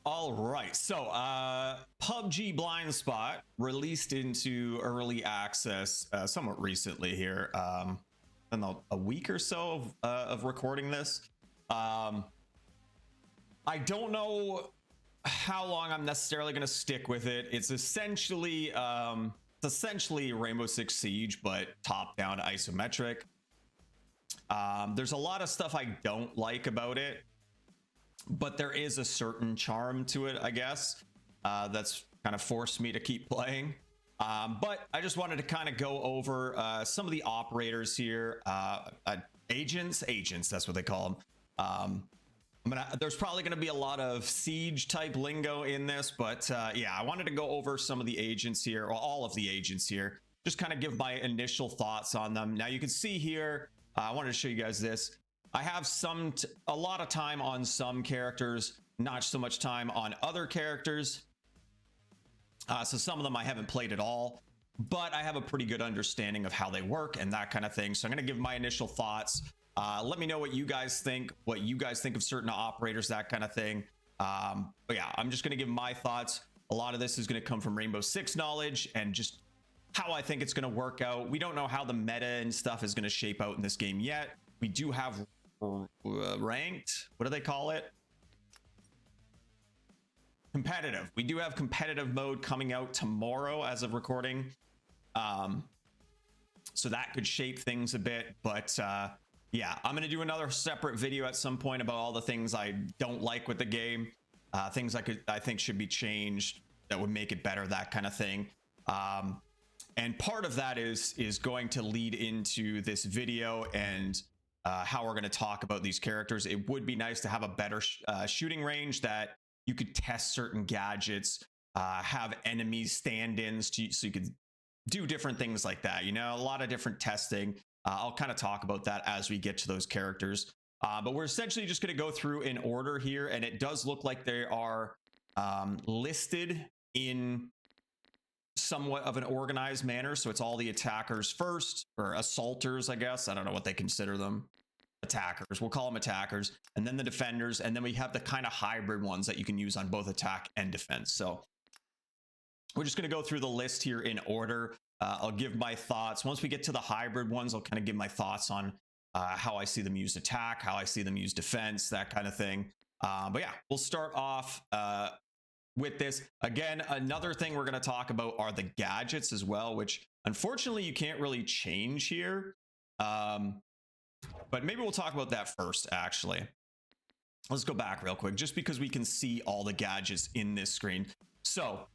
All right, so PUBG BLINDSPOT released into early access somewhat recently here, in a week or so of recording this. I don't know how long I'm necessarily going to stick with it. It's essentially Rainbow Six Siege, but top-down isometric. There's a lot of stuff I don't like about it, but there is a certain charm to it, I guess, that's kind of forced me to keep playing. But I just wanted to kind of go over some of the operators here, agents, that's what they call them. There's probably going to be a lot of siege type lingo in this, but yeah, I wanted to go over some of the agents here, or all of the agents here, just kind of give my initial thoughts on them. Now you can see here, I wanted to show you guys this. I have a lot of time on some characters, not so much time on other characters. So some of them I haven't played at all, but I have a pretty good understanding of how they work and that kind of thing. So I'm going to give my initial thoughts. Let me know what you guys think of certain operators, that kind of thing. But yeah, I'm just going to give my thoughts. A lot of this is going to come from Rainbow Six knowledge and just how I think it's going to work out. We don't know how the meta and stuff is going to shape out in this game yet. We do have ranked, what do they call it? Competitive. We do have competitive mode coming out tomorrow as of recording. So that could shape things a bit, but yeah, I'm going to do another separate video at some point about all the things I don't like with the game, things I think should be changed that would make it better, that kind of thing. And part of that is going to lead into this video and how we're going to talk about these characters. It would be nice to have a better shooting range that you could test certain gadgets, have enemies stand-ins so you could do different things like that. You know, a lot of different testing. I'll kind of talk about that as we get to those characters. But we're essentially just going to go through in order here, and it does look like they are listed in somewhat of an organized manner. So it's all the attackers first, or assaulters, I guess. I don't know what they consider them. Attackers, we'll call them attackers, and then the defenders, and then we have the kind of hybrid ones that you can use on both attack and defense. So we're just going to go through the list here in order. I'll give my thoughts. Once we get to the hybrid ones, I'll kind of give my thoughts on how I see them use attack, how I see them use defense, that kind of thing. But yeah, we'll start off with this. Again, another thing we're going to talk about are the gadgets as well, which unfortunately you can't really change here. But maybe we'll talk about that first, actually. Let's go back real quick, just because we can see all the gadgets in this screen. So,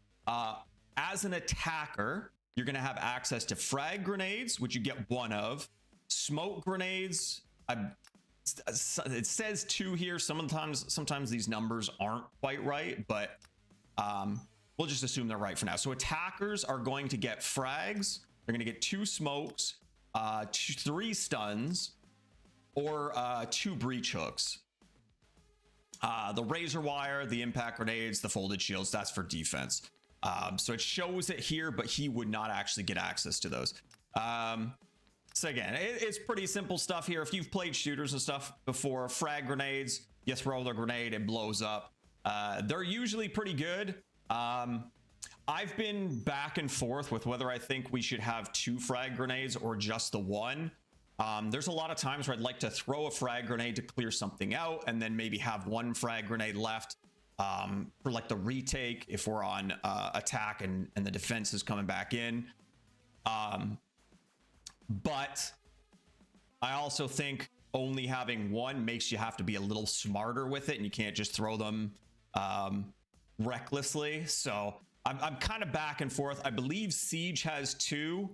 as an attacker, you're going to have access to frag grenades, which you get one of. Smoke grenades, it says 2 here. Sometimes these numbers aren't quite right, but we'll just assume they're right for now. So attackers are going to get frags. They're going to get 2 smokes, 3 stuns, or 2 breach hooks. The razor wire, the impact grenades, the folded shields, that's for defense. So it shows it here, but he would not actually get access to those. So again, it's pretty simple stuff here. If you've played shooters and stuff before, frag grenades, you throw the grenade, it blows up. They're usually pretty good. I've been back and forth with whether I think we should have 2 frag grenades or just the 1. There's a lot of times where I'd like to throw a frag grenade to clear something out and then maybe have 1 frag grenade left for like the retake if we're on attack and the defense is coming back in. But I also think only having 1 makes you have to be a little smarter with it, and you can't just throw them recklessly. So I'm kind of back and forth. I believe Siege has 2,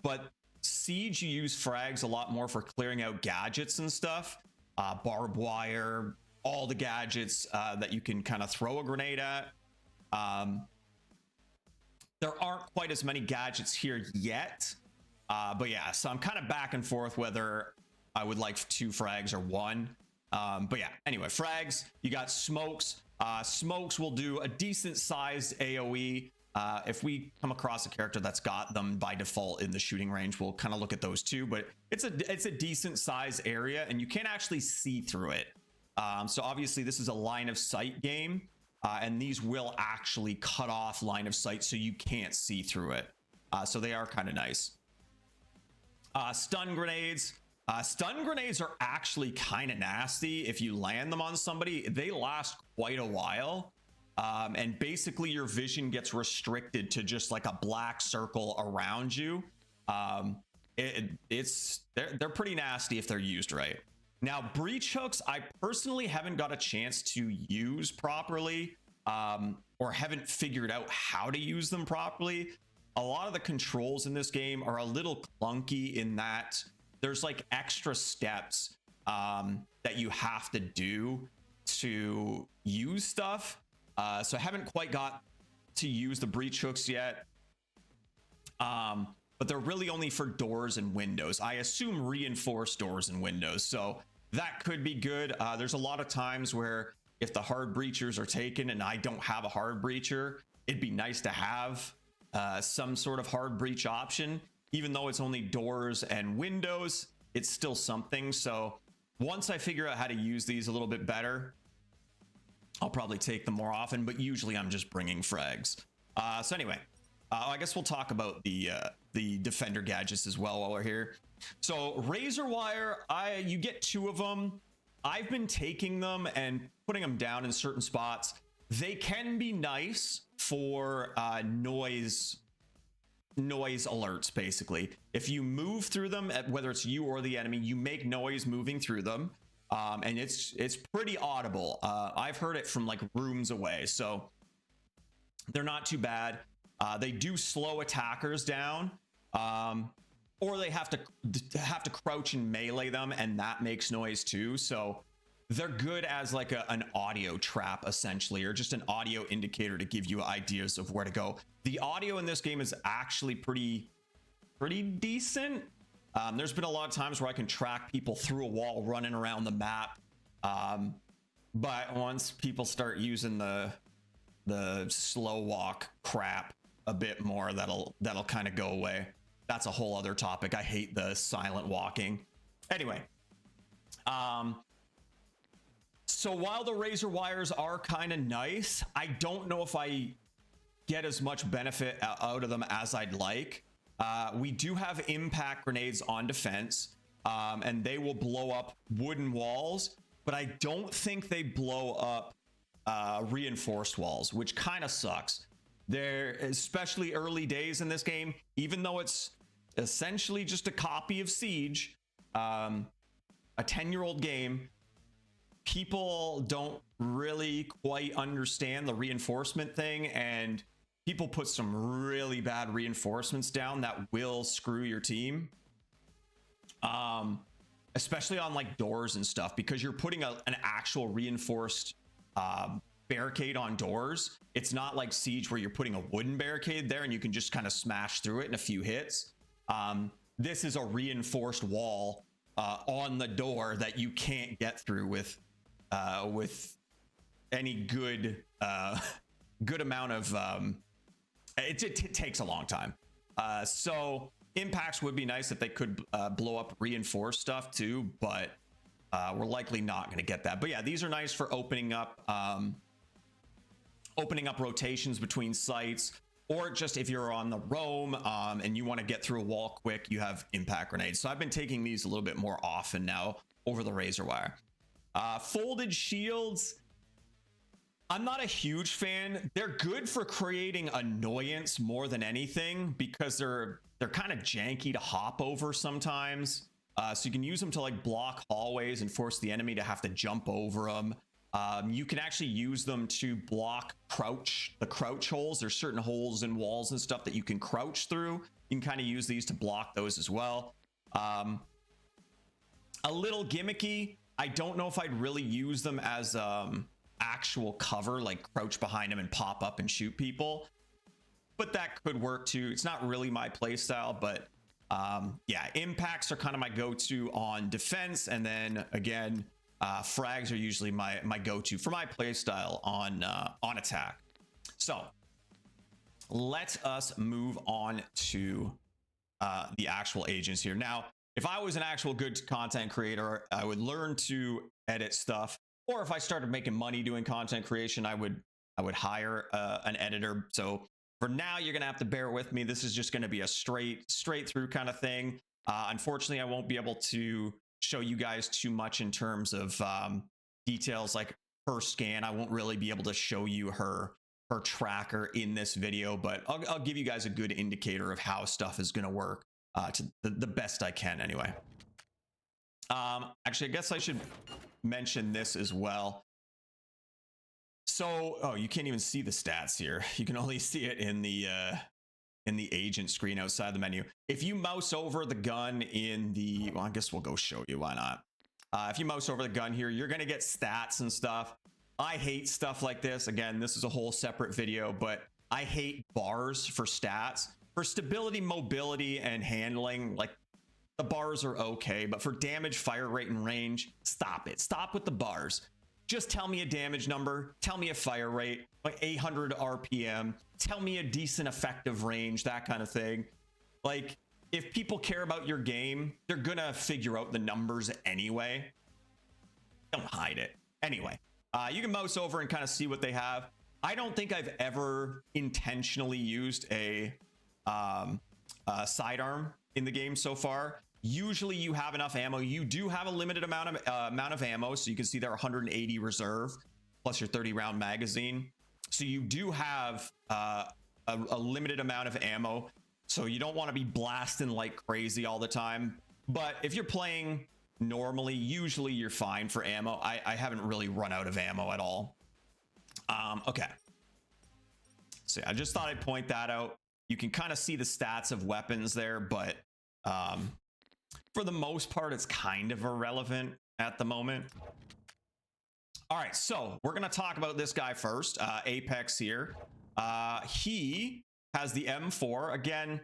but Siege, you use frags a lot more for clearing out gadgets and stuff, barbed wire, all the gadgets that you can kind of throw a grenade at. There aren't quite as many gadgets here yet, but yeah, so I'm kind of back and forth whether I would like 2 frags or 1. But yeah, anyway, frags, you got smokes. Smokes will do a decent sized AoE. If we come across a character that's got them by default in the shooting range, we'll kind of look at those too, but it's a decent size area and you can't actually see through it. So obviously this is a line of sight game. and these will actually cut off line of sight so you can't see through it. So they are kind of nice. Stun grenades. Stun grenades are actually kind of nasty. If you land them on somebody, they last quite a while. And basically your vision gets restricted to just like a black circle around you. They're pretty nasty if they're used right. Now, breach hooks, I personally haven't got a chance to use properly, or haven't figured out how to use them properly. A lot of the controls in this game are a little clunky in that there's like extra steps that you have to do to use stuff. So I haven't quite got to use the breach hooks yet. But they're really only for doors and windows. I assume reinforced doors and windows. So that could be good. There's a lot of times where if the hard breachers are taken and I don't have a hard breacher, it'd be nice to have some sort of hard breach option. Even though it's only doors and windows, it's still something. So once I figure out how to use these a little bit better, I'll probably take them more often, but usually I'm just bringing frags. So anyway, I guess we'll talk about the defender gadgets as well while we're here. So razor wire, you get 2 of them. I've been taking them and putting them down in certain spots. They can be nice for noise alerts. Basically, if you move through them, whether it's you or the enemy, you make noise moving through them, and it's pretty audible. I've heard it from like rooms away, so they're not too bad. They do slow attackers down, or they have to crouch and melee them, and that makes noise too. So they're good as like an audio trap essentially, or just an audio indicator to give you ideas of where to go. The audio in this game is actually pretty decent. There's been a lot of times where I can track people through a wall running around the map, but once people start using the slow walk crap a bit more, that'll kind of go away. That's a whole other topic. I hate the silent walking. Anyway, so while the razor wires are kind of nice, I don't know if I get as much benefit out of them as I'd like. We do have impact grenades on defense, and they will blow up wooden walls, but I don't think they blow up reinforced walls, which kind of sucks. They're especially early days in this game, even though it's essentially just a copy of Siege, a 10-year-old game. People don't really quite understand the reinforcement thing, and people put some really bad reinforcements down that will screw your team, especially on like doors and stuff, because you're putting an actual reinforced barricade on doors. It's not like Siege where you're putting a wooden barricade there and you can just kind of smash through it in a few hits. This is a reinforced wall on the door that you can't get through with any good amount of it takes a long time. So impacts would be nice if they could blow up reinforced stuff too, but we're likely not going to get that. But yeah, these are nice for opening up rotations between sites, or just if you're on the roam and you want to get through a wall quick, you have impact grenades. So I've been taking these a little bit more often now over the razor wire. Folded shields, I'm not a huge fan. They're good for creating annoyance more than anything, because they're kind of janky to hop over sometimes. So you can use them to like block hallways and force the enemy to have to jump over them. You can actually use them to block the crouch holes. There's certain holes in walls and stuff that you can crouch through. You can kind of use these to block those as well. A little gimmicky. I don't know if I'd really use them as actual cover, like crouch behind them and pop up and shoot people, but that could work too. It's not really my play style, but yeah, impacts are kind of my go-to on defense, and then again, frags are usually my go-to for my play style on attack. So let us move on to the actual agents here. Now, if I was an actual good content creator, I would learn to edit stuff, or if I started making money doing content creation, I would I would hire an editor. So for now, you're going to have to bear with me. This is just going to be a straight through kind of thing. Unfortunately, I won't be able to show you guys too much in terms of details like her scan. I won't really be able to show you her tracker in this video, but I'll give you guys a good indicator of how stuff is going to work to the best I can anyway. Actually, I guess I should mention this as well. So, oh, you can't even see the stats here. You can only see it in the agent screen outside the menu. If you mouse over the gun in the, well, I guess we'll go show you, why not? If you mouse over the gun here, you're going to get stats and stuff. I hate stuff like this. Again, this is a whole separate video, but I hate bars for stats. For stability, mobility, and handling, like, the bars are okay, but for damage, fire rate, and range, stop it. Stop with the bars. Just tell me a damage number, tell me a fire rate, like 800 RPM, tell me a decent effective range, that kind of thing. Like, if people care about your game, they're gonna figure out the numbers anyway. Don't hide it. Anyway, you can mouse over and kind of see what they have. I don't think I've ever intentionally used a sidearm in the game so far. Usually you have enough ammo. You do have a limited amount of ammo, so you can see there are 180 reserve plus your 30 round magazine. So you do have a limited amount of ammo, so you don't want to be blasting like crazy all the time. But if you're playing normally, usually you're fine for ammo. I haven't really run out of ammo at all. Okay, so I just thought I'd point that out. You can kind of see the stats of weapons there, but for the most part, it's kind of irrelevant at the moment. All right, so we're going to talk about this guy first, Apex here. He has the M4. Again,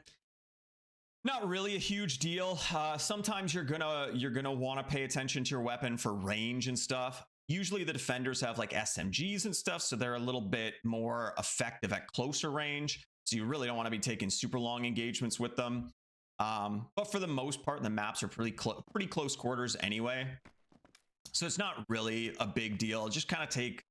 not really a huge deal. Sometimes you're gonna want to pay attention to your weapon for range and stuff. Usually the defenders have like SMGs and stuff, so they're a little bit more effective at closer range. So you really don't want to be taking super long engagements with them. But for the most part, the maps are pretty close quarters anyway. So it's not really a big deal. Just kind of take,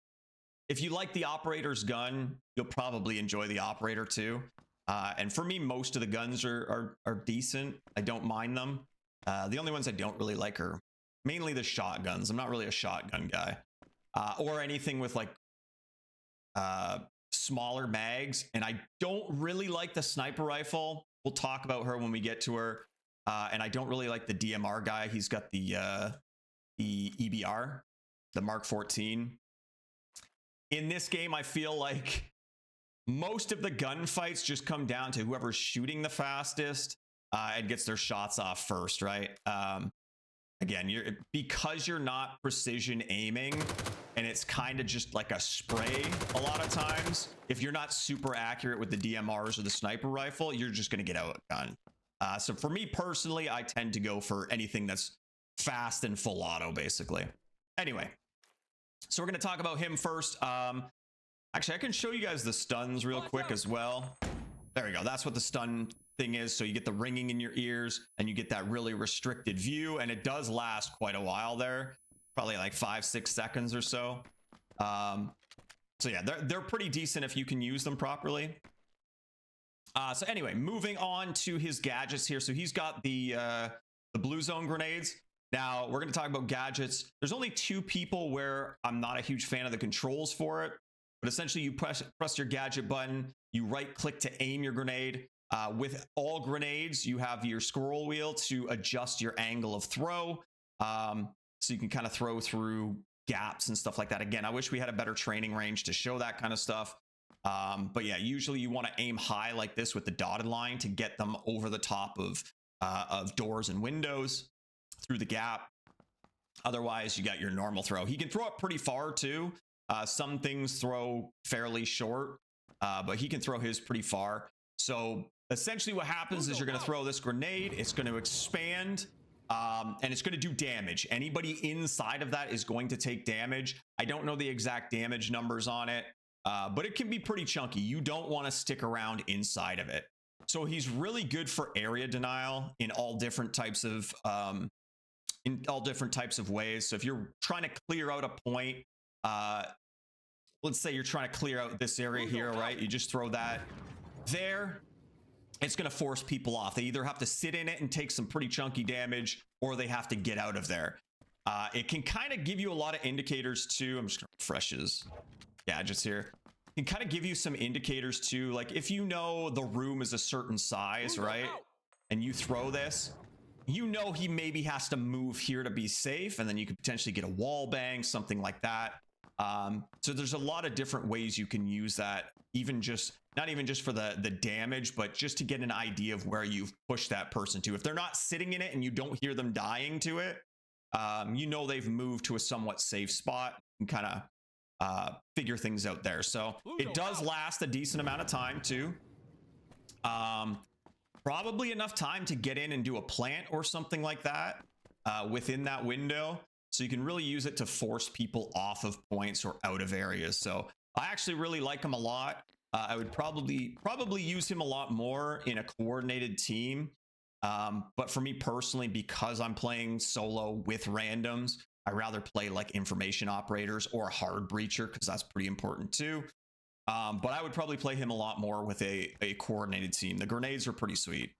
if you like the operator's gun, you'll probably enjoy the operator too. And for me, most of the guns are decent. I don't mind them. The only ones I don't really like are mainly the shotguns. I'm not really a shotgun guy. Or anything with like smaller mags. And I don't really like the sniper rifle. We'll talk about her when we get to her. And I don't really like the DMR guy. He's got the EBR, the Mark 14. In this game, I feel like most of the gunfights just come down to whoever's shooting the fastest and gets their shots off first, right? Again, because you're not precision aiming, and it's kind of just like a spray a lot of times. If you're not super accurate with the DMRs or the sniper rifle, you're just going to get outgunned. So for me personally, I tend to go for anything that's fast and full auto, basically. Anyway, so we're going to talk about him first. Actually, I can show you guys the stuns real quick as well. There we go. That's what the stun thing is. So you get the ringing in your ears and you get that really restricted view, and it does last quite a while there. Probably like 5-6 seconds or so. So yeah, they're pretty decent if you can use them properly. So anyway, moving on to his gadgets here. So he's got the blue zone grenades. Now we're going to talk about gadgets. There's only 2 people where I'm not a huge fan of the controls for it, but essentially you press your gadget button, you right click to aim your grenade. With all grenades, you have your scroll wheel to adjust your angle of throw. So you can kind of throw through gaps and stuff like that. Again, I wish we had a better training range to show that kind of stuff. But yeah, usually you want to aim high like this with the dotted line to get them over the top of doors and windows through the gap. Otherwise, you got your normal throw. He can throw it pretty far too. Some things throw fairly short, but he can throw his pretty far. So essentially what happens is you're going to throw this grenade. It's going to expand. And it's going to do damage. Anybody inside of that is going to take damage. I don't know the exact damage numbers on it, but it can be pretty chunky. You don't want to stick around inside of it. So he's really good for area denial in all different types of ways. So if you're trying to clear out a point, let's say you're trying to clear out this area here, right? You just throw that there. It's going to force people off. They either have to sit in it and take some pretty chunky damage, or they have to get out of there. It can kind of give you a lot of indicators too. I'm just going to refresh his gadgets here. It can kind of give you some indicators too. Like if you know the room is a certain size, right? And you throw this, you know he maybe has to move here to be safe, and then you could potentially get a wall bang, something like that. So there's a lot of different ways you can use that, even just not even just for the damage, but just to get an idea of where you've pushed that person to. If they're not sitting in it and you don't hear them dying to it, you know they've moved to a somewhat safe spot and kind of figure things out there. So it does last a decent amount of time too. Probably enough time to get in and do a plant or something like that within that window. So you can really use it to force people off of points or out of areas. So I actually really like him a lot. I would probably use him a lot more in a coordinated team. But for me personally, because I'm playing solo with randoms, I rather play like information operators or a hard breacher, because that's pretty important too. But I would probably play him a lot more with a coordinated team. The grenades are pretty sweet.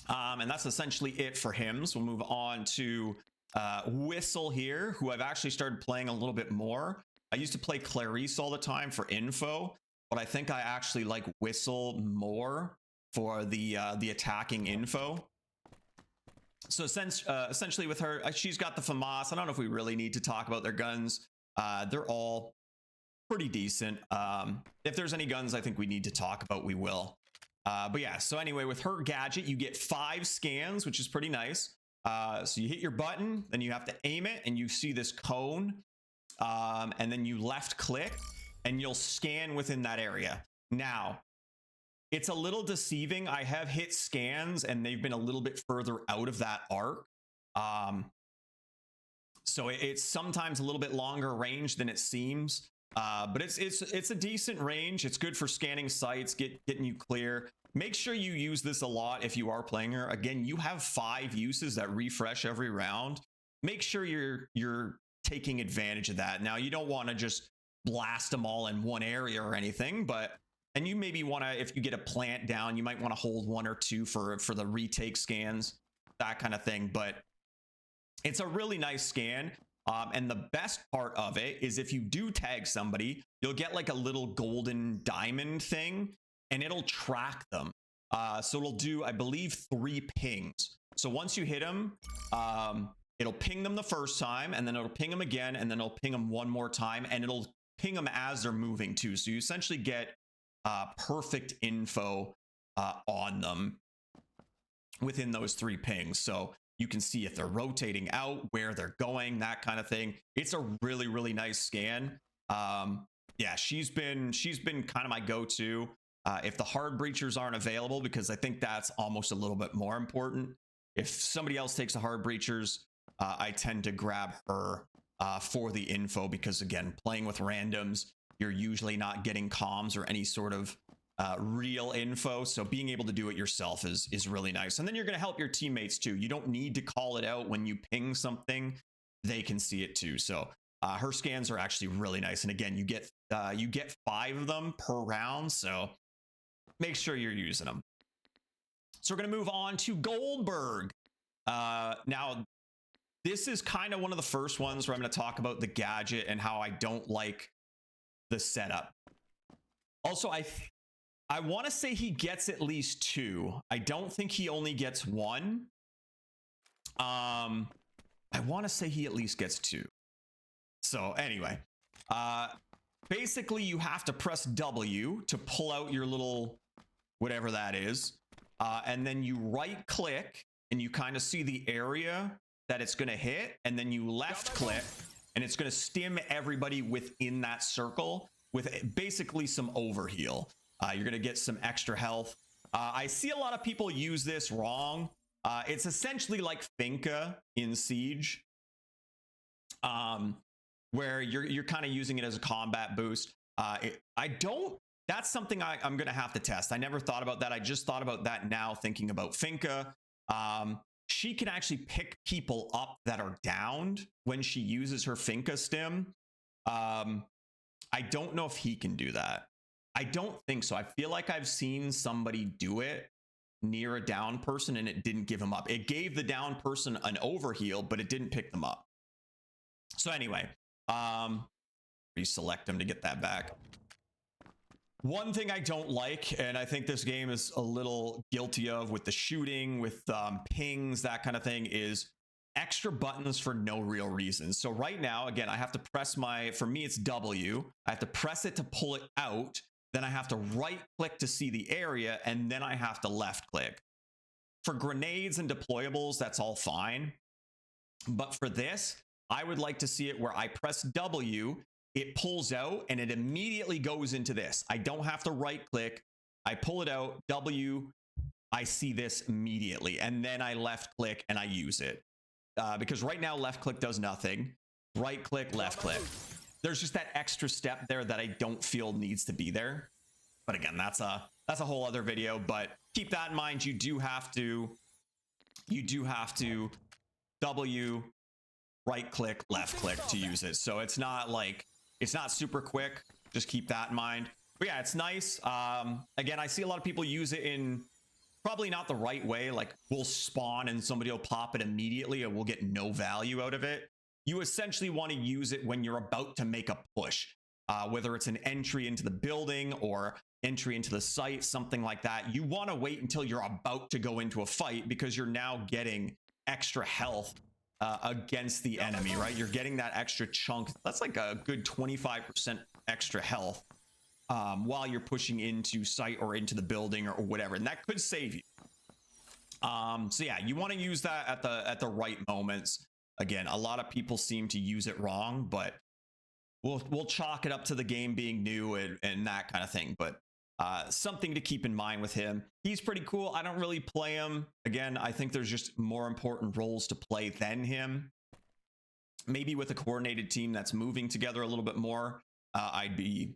And that's essentially it for him. So we'll move on to Whistle here, who I've actually started playing a little bit more. I used to play Clarice all the time for info, but I think I actually like Whistle more for the attacking info. So since essentially with her, she's got the FAMAS. I don't know if we really need to talk about their guns. They're all pretty decent. If there's any guns I think we need to talk about, we will. But yeah, so anyway, with her gadget, you get 5 scans, which is pretty nice. So you hit your button, then you have to aim it, and you see this cone, and then you left click, and you'll scan within that area. Now, it's a little deceiving. I have hit scans, and they've been a little bit further out of that arc. So it's sometimes a little bit longer range than it seems. But it's a decent range. It's good for scanning sites, getting you clear. Make sure you use this a lot if you are playing her. Again, you have 5 uses that refresh every round. Make sure you're taking advantage of that. Now, you don't want to just blast them all in one area or anything, and you maybe want to, if you get a plant down, you might want to hold 1 or 2 for the retake scans, that kind of thing. But it's a really nice scan. And the best part of it is if you do tag somebody, you'll get like a little golden diamond thing, and it'll track them. So it'll do, I believe, 3 pings. So once you hit them, it'll ping them the first time, and then it'll ping them again, and then it'll ping them 1 more time, and it'll ping them as they're moving too. So you essentially get perfect info on them within those 3 pings. So you can see if they're rotating out, where they're going, that kind of thing. It's a really, really nice scan. Yeah, she's been kind of my go-to. If the hard breachers aren't available, because I think that's almost a little bit more important. If somebody else takes the hard breachers, I tend to grab her for the info, because again, playing with randoms, you're usually not getting comms or any sort of real info. So being able to do it yourself is really nice. And then you're going to help your teammates too. You don't need to call it out when you ping something. They can see it too. So her scans are actually really nice. And again, you get 5 of them per round. So make sure you're using them. So we're going to move on to Goldberg. Now, this is kind of one of the first ones where I'm going to talk about the gadget and how I don't like the setup. Also, I want to say he gets at least 2. I don't think he only gets 1. I want to say he at least gets 2. So anyway, basically you have to press W to pull out your little whatever that is. And then you right click and you kind of see the area that it's going to hit. And then you left click and it's going to stim everybody within that circle with basically some overheal. You're going to get some extra health. I see a lot of people use this wrong. It's essentially like Finka in Siege, where you're kind of using it as a combat boost. That's something I'm going to have to test. I never thought about that. I just thought about that now thinking about Finka. She can actually pick people up that are downed when she uses her Finka stim. I don't know if he can do that. I don't think so. I feel like I've seen somebody do it near a down person and it didn't give him up. It gave the down person an overheal, but it didn't pick them up. So anyway, reselect them to get that back. One thing I don't like, and I think this game is a little guilty of with the shooting, with pings, that kind of thing, is extra buttons for no real reason. So right now, again, I have to press for me, it's W. I have to press it to pull it out. Then I have to right click to see the area, and then I have to left click. For grenades and deployables, that's all fine. But for this, I would like to see it where I press W, it pulls out, and it immediately goes into this. I don't have to right click. I pull it out, W, I see this immediately, and then I left click and I use it. Because right now, left click does nothing. Right click, left click. There's just that extra step there that I don't feel needs to be there. But again, that's a whole other video. But keep that in mind. You do have to W, right click, left click to use it. So it's not super quick. Just keep that in mind. But yeah, it's nice. Again, I see a lot of people use it in probably not the right way. Like, we'll spawn and somebody will pop it immediately and we'll get no value out of it. You essentially want to use it when you're about to make a push, whether it's an entry into the building or entry into the site, something like that. You want to wait until you're about to go into a fight because you're now getting extra health against the enemy, right? You're getting that extra chunk. That's like a good 25% extra health while you're pushing into site or into the building or whatever, and that could save you. So yeah, you want to use that at the right moments. Again, a lot of people seem to use it wrong, but we'll chalk it up to the game being new and that kind of thing. But something to keep in mind with him. He's pretty cool. I don't really play him. Again, I think there's just more important roles to play than him. Maybe with a coordinated team that's moving together a little bit more, I'd be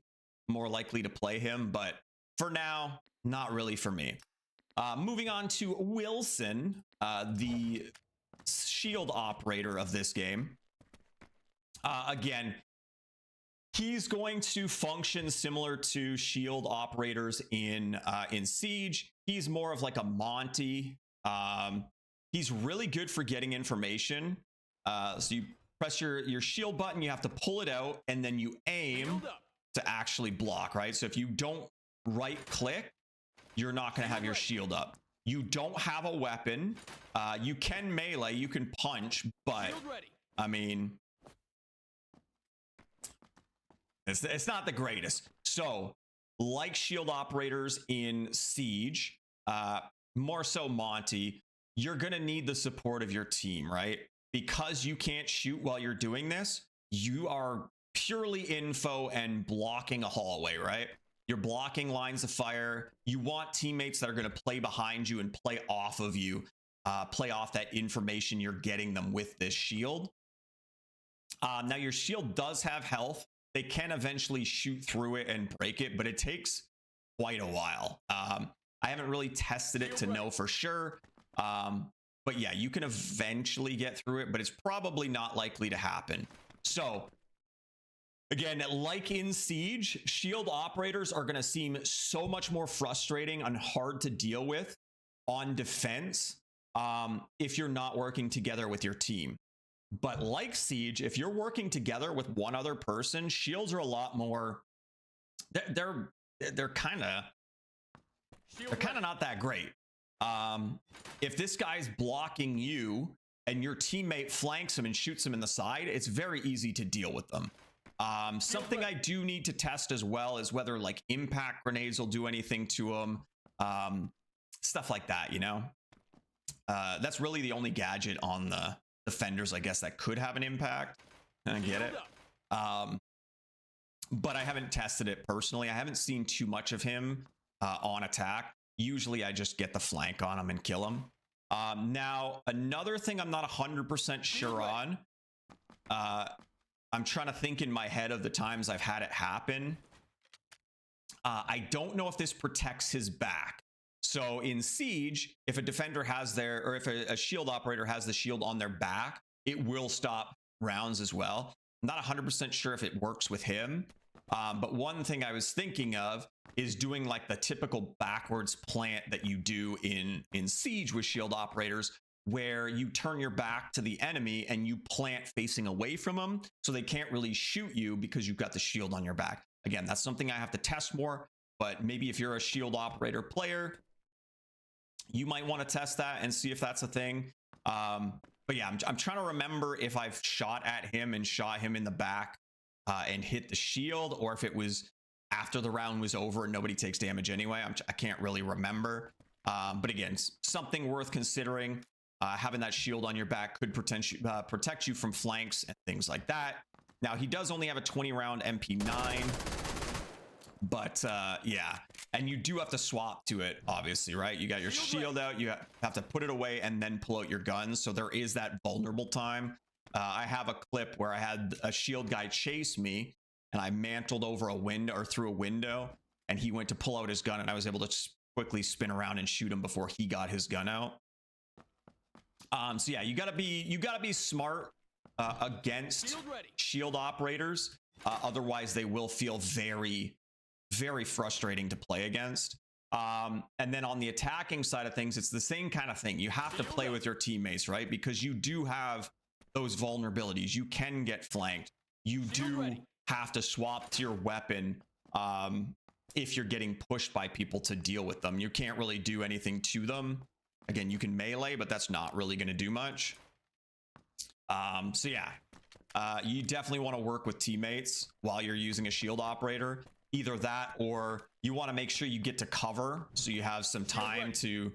more likely to play him. But for now, not really for me. Moving on to Wilson, the shield operator of this game. Again, he's going to function similar to shield operators in Siege. He's more of like a Monty. He's really good for getting information. So you press your shield button, you have to pull it out, and then you aim to actually block, right? So if you don't right click, you're not going to have your shield up. You don't have a weapon. You can melee, you can punch, but I mean, it's not the greatest. So like shield operators in Siege, more so Monty, you're going to need the support of your team, right? Because you can't shoot while you're doing this, you are purely info and blocking a hallway, right? You're blocking lines of fire. You want teammates that are going to play behind you and play off of you, play off that information you're getting them with this shield. Now your shield does have health. They can eventually shoot through it and break it, but it takes quite a while. I haven't really tested it to know for sure. But yeah, you can eventually get through it, but it's probably not likely to happen. So again, like in Siege, shield operators are going to seem so much more frustrating and hard to deal with on defense if you're not working together with your team. But like Siege, if you're working together with one other person, shields are a lot more. They're kind of not that great. If this guy's blocking you and your teammate flanks him and shoots him in the side, it's very easy to deal with them. Something I do need to test as well is whether like impact grenades will do anything to them. Stuff like that, you know. That's really the only gadget on the defenders, I guess, that could have an impact. I get it. But I haven't tested it personally. I haven't seen too much of him on attack. Usually I just get the flank on him and kill him. Now, another thing I'm not 100% sure on. I'm trying to think in my head of the times I've had it happen. I don't know if this protects his back. So in Siege, if a defender has or if a shield operator has the shield on their back, it will stop rounds as well. I'm not 100% sure if it works with him. But one thing I was thinking of is doing like the typical backwards plant that you do in Siege with shield operators, where you turn your back to the enemy and you plant facing away from them, so they can't really shoot you because you've got the shield on your back. Again, that's something I have to test more, but maybe if you're a shield operator player, you might want to test that and see if that's a thing. But yeah, I'm trying to remember if I've shot at him and shot him in the back and hit the shield, or if it was after the round was over and nobody takes damage anyway. I can't really remember. But again, something worth considering. Having that shield on your back could protect you from flanks and things like that. Now, he does only have a 20 round MP9, but yeah, and you do have to swap to it, obviously, right? You got your shield out, you have to put it away and then pull out your guns. So there is that vulnerable time. I have a clip where I had a shield guy chase me and I mantled over a window or through a window, and he went to pull out his gun and I was able to quickly spin around and shoot him before he got his gun out. So yeah, you gotta be smart against shield operators. Otherwise they will feel very, very frustrating to play against. And then on the attacking side of things, it's the same kind of thing. You have to play with your teammates, right? Because you do have those vulnerabilities. You can get flanked. You do have to swap to your weapon if you're getting pushed by people to deal with them. You can't really do anything to them. Again, you can melee, but that's not really going to do much. So yeah, you definitely want to work with teammates while you're using a shield operator. Either that, or you want to make sure you get to cover so you have some time to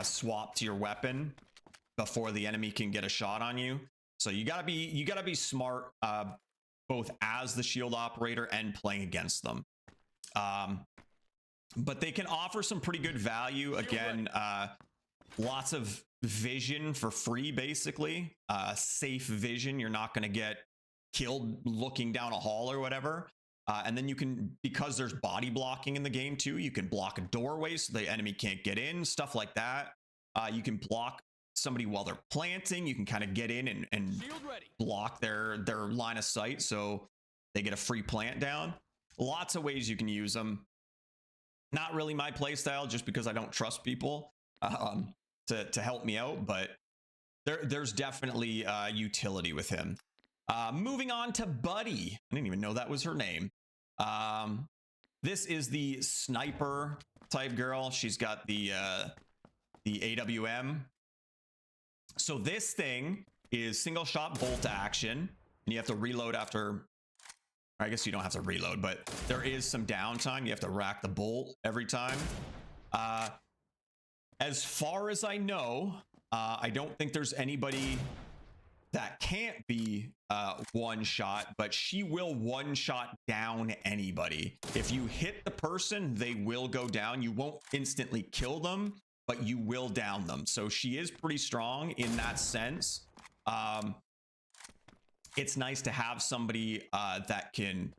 swap to your weapon before the enemy can get a shot on you. So you gotta be smart both as the shield operator and playing against them. But they can offer some pretty good value. Again, lots of vision for free, basically. Safe vision. You're not going to get killed looking down a hall or whatever. And then you can, because there's body blocking in the game too, you can block a doorway so the enemy can't get in, stuff like that. You can block somebody while they're planting. You can kind of get in and block their line of sight so they get a free plant down. Lots of ways you can use them. Not really my play style, just because I don't trust people to help me out, but there's definitely utility with him. Moving on to Buddy. I didn't even know that was her name. This is the sniper type girl. She's got the AWM. So this thing is single shot bolt action, and you have to reload after. I guess you don't have to reload, but there is some downtime. You have to rack the bolt every time. As far as I know, I don't think there's anybody that can't be one shot, but she will one shot down anybody. If you hit the person, they will go down. You won't instantly kill them, but you will down them. So she is pretty strong in that sense. It's nice to have somebody that can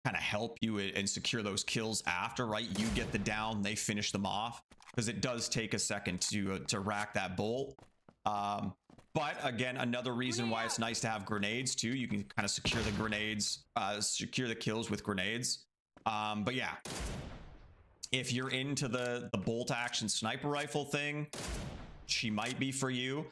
kind of help you and secure those kills after, right? You get the down, they finish them off, because it does take a second to rack that bolt. But again, another reason why it's nice to have grenades too. You can kind of secure the grenades, secure the kills with grenades. But yeah, if you're into the bolt action sniper rifle thing, she might be for you.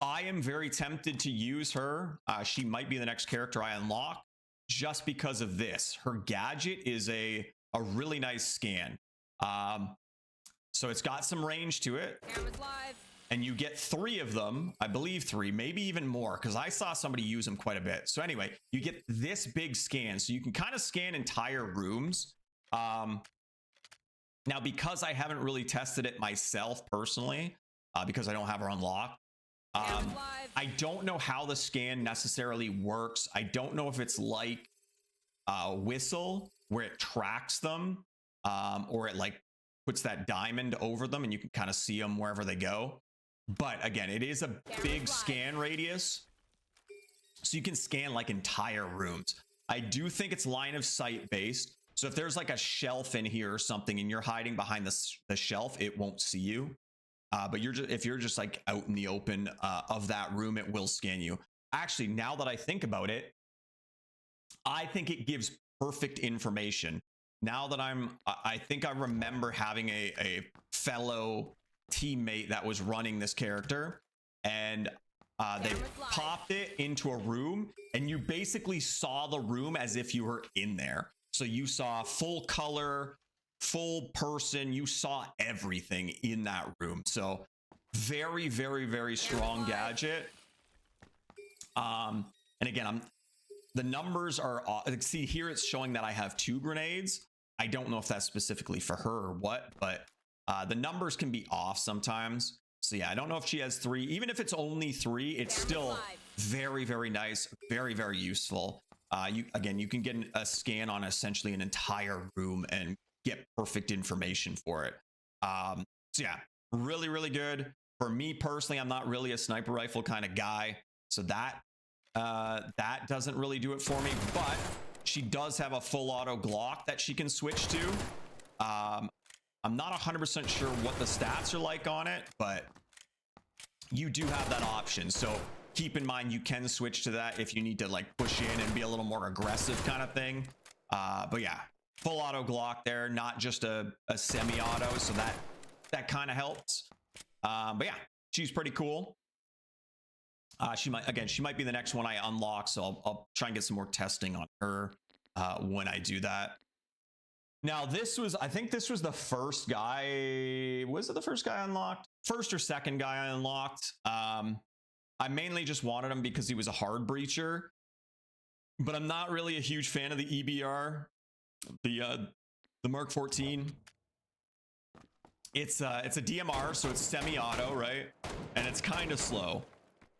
I am very tempted to use her. She might be the next character I unlock just because of this. Her gadget is a really nice scan. So it's got some range to it. Camera's live. And you get 3 of them, I believe 3, maybe even more, because I saw somebody use them quite a bit. So anyway, you get this big scan, so you can kind of scan entire rooms. Now, because I haven't really tested it myself personally, because I don't have her unlocked, I don't know how the scan necessarily works. I don't know if it's like Whistle, where it tracks them, or it like puts that diamond over them and you can kind of see them wherever they go. But again, it is a big scan radius, so you can scan like entire rooms. I do think it's line of sight based. So if there's like a shelf in here or something and you're hiding behind the shelf, it won't see you. But if you're just like out in the open of that room, it will scan you. Actually, now that I think about it, I think it gives perfect information. Now that I think I remember having a fellow teammate that was running this character, and they popped it into a room, and you basically saw the room as if you were in there. So you saw full color, full person, you saw everything in that room. So very, very, very strong gadget. And again, the numbers are, see here it's showing that I have 2 grenades. I don't know if that's specifically for her or what, but the numbers can be off sometimes. So yeah, I don't know if she has 3. Even if it's only 3, it's still very, very nice, very, very useful. You can get a scan on essentially an entire room and get perfect information for it. So yeah, really, really good. For me personally, I'm not really a sniper rifle kind of guy, so that doesn't really do it for me. But she does have a full auto Glock that she can switch to. I'm not 100% sure what the stats are like on it, but you do have that option. So keep in mind, you can switch to that if you need to like push in and be a little more aggressive kind of thing. But yeah, full auto Glock there, not just a semi-auto. So that kind of helps. But yeah, she's pretty cool. She might be the next one I unlock. So I'll try and get some more testing on her when I do that. Now, I think this was the first guy. Was it the first guy I unlocked? First or second guy I unlocked. I mainly just wanted him because he was a hard breacher, but I'm not really a huge fan of the EBR, the Mark 14. It's a DMR, so it's semi-auto, right? And it's kind of slow.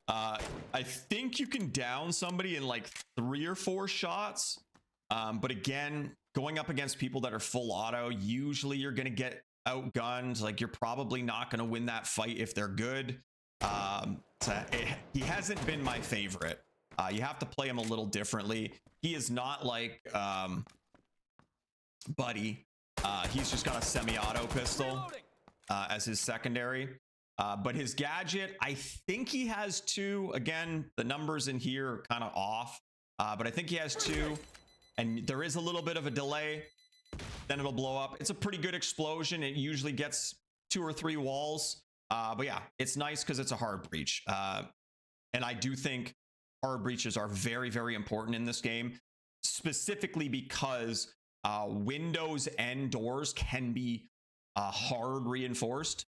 I think you can down somebody in like 3 or 4 shots. But again, going up against people that are full auto, usually you're going to get outgunned. Like, you're probably not going to win that fight if they're good. He hasn't been my favorite. You have to play him a little differently. He is not like Buddy. He's just got a semi-auto pistol as his secondary. But his gadget, I think he has 2. Again, the numbers in here are kind of off. But I think he has 2. And there is a little bit of a delay. Then it'll blow up. It's a pretty good explosion. It usually gets 2 or 3 walls. But yeah, it's nice because it's a hard breach. And I do think hard breaches are very, very important in this game, specifically because windows and doors can be hard reinforced.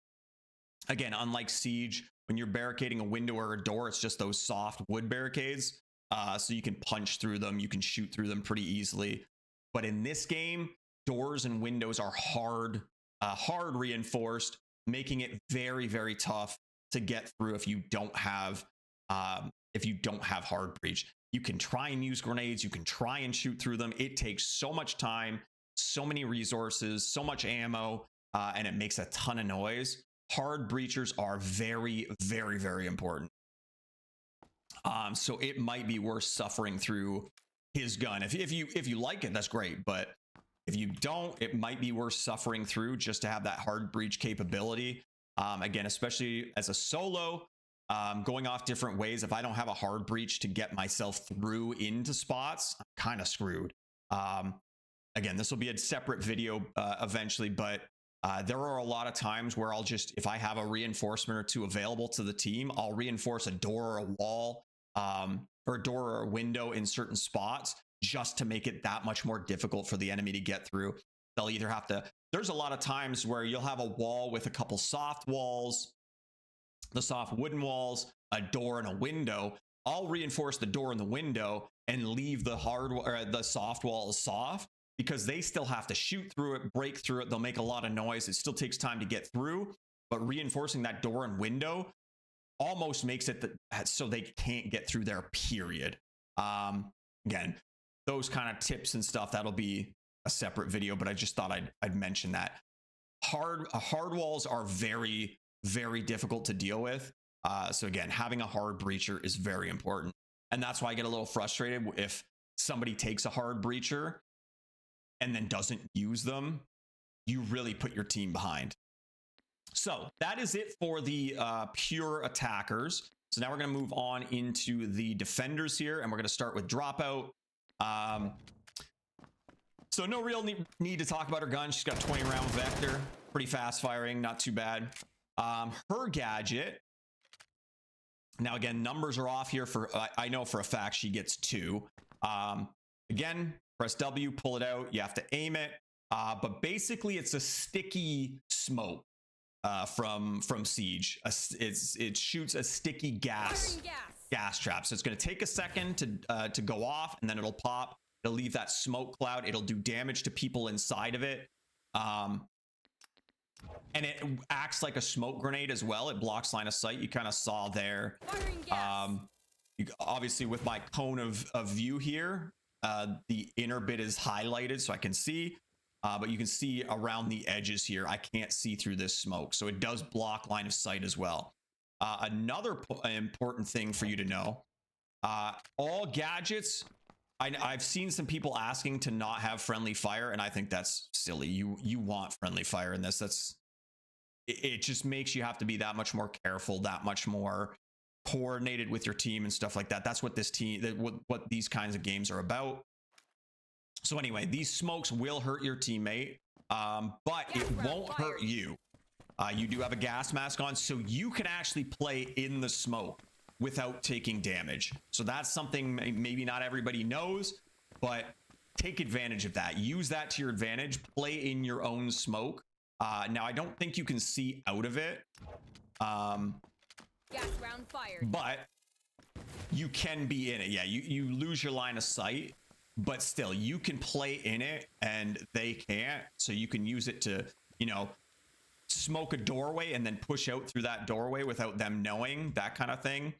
Again, unlike Siege, when you're barricading a window or a door, it's just those soft wood barricades. So you can punch through them, you can shoot through them pretty easily. But in this game, doors and windows are hard reinforced, making it very, very tough to get through if you don't have hard breach. You can try and use grenades, you can try and shoot through them. It takes so much time, so many resources, so much ammo, and it makes a ton of noise. Hard breachers are very, very, very important. So it might be worth suffering through his gun. If you like it, that's great. But if you don't, it might be worth suffering through just to have that hard breach capability. Again, especially as a solo, going off different ways. If I don't have a hard breach to get myself through into spots, I'm kind of screwed. Again, this will be a separate video eventually, but there are a lot of times where I'll just, if I have a reinforcement or 2 available to the team, I'll reinforce a door or a wall, or a door or a window in certain spots just to make it that much more difficult for the enemy to get through. They'll either have to, there's a lot of times where you'll have a wall with a couple soft walls, the soft wooden walls, a door and a window. I'll reinforce the door and the window and leave the the soft walls soft, because they still have to shoot through it, break through it. They'll make a lot of noise. It still takes time to get through, but reinforcing that door and window almost makes it so they can't get through there, period. Again, those kind of tips and stuff, that'll be a separate video, but I just thought I'd mention that. Hard walls are very, very difficult to deal with. So again, having a hard breacher is very important. And that's why I get a little frustrated if somebody takes a hard breacher and then doesn't use them. You really put your team behind. So that is it for the pure attackers. So now we're going to move on into the defenders here, and we're going to start with Dropout. So no real need to talk about her gun. She's got 20 round vector, pretty fast firing, not too bad. Her gadget. Now again, numbers are off here for, I know for a fact she gets 2. Again, press W, pull it out. You have to aim it. But basically it's a sticky smoke from Siege. It shoots a sticky gas trap. So it's going to take a second to go off, and then it'll pop. It'll leave that smoke cloud. It'll do damage to people inside of it. And it acts like a smoke grenade as well. It blocks line of sight. You kind of saw there. Obviously with my cone of view here, the inner bit is highlighted so I can see. But you can see around the edges here. I can't see through this smoke. So it does block line of sight as well. Another important thing for you to know, all gadgets, I've seen some people asking to not have friendly fire, and I think that's silly. You want friendly fire in this. It just makes you have to be that much more careful, that much more coordinated with your team and stuff like that. That's what what these kinds of games are about. So anyway, these smokes will hurt your teammate, but it won't hurt you. You do have a gas mask on, so you can actually play in the smoke without taking damage. So that's something maybe not everybody knows, but take advantage of that. Use that to your advantage. Play in your own smoke. Now, I don't think you can see out of it, gas round fired. But you can be in it. Yeah, you lose your line of sight, but still, you can play in it and they can't. So you can use it to, smoke a doorway and then push out through that doorway without them knowing, that kind of thing.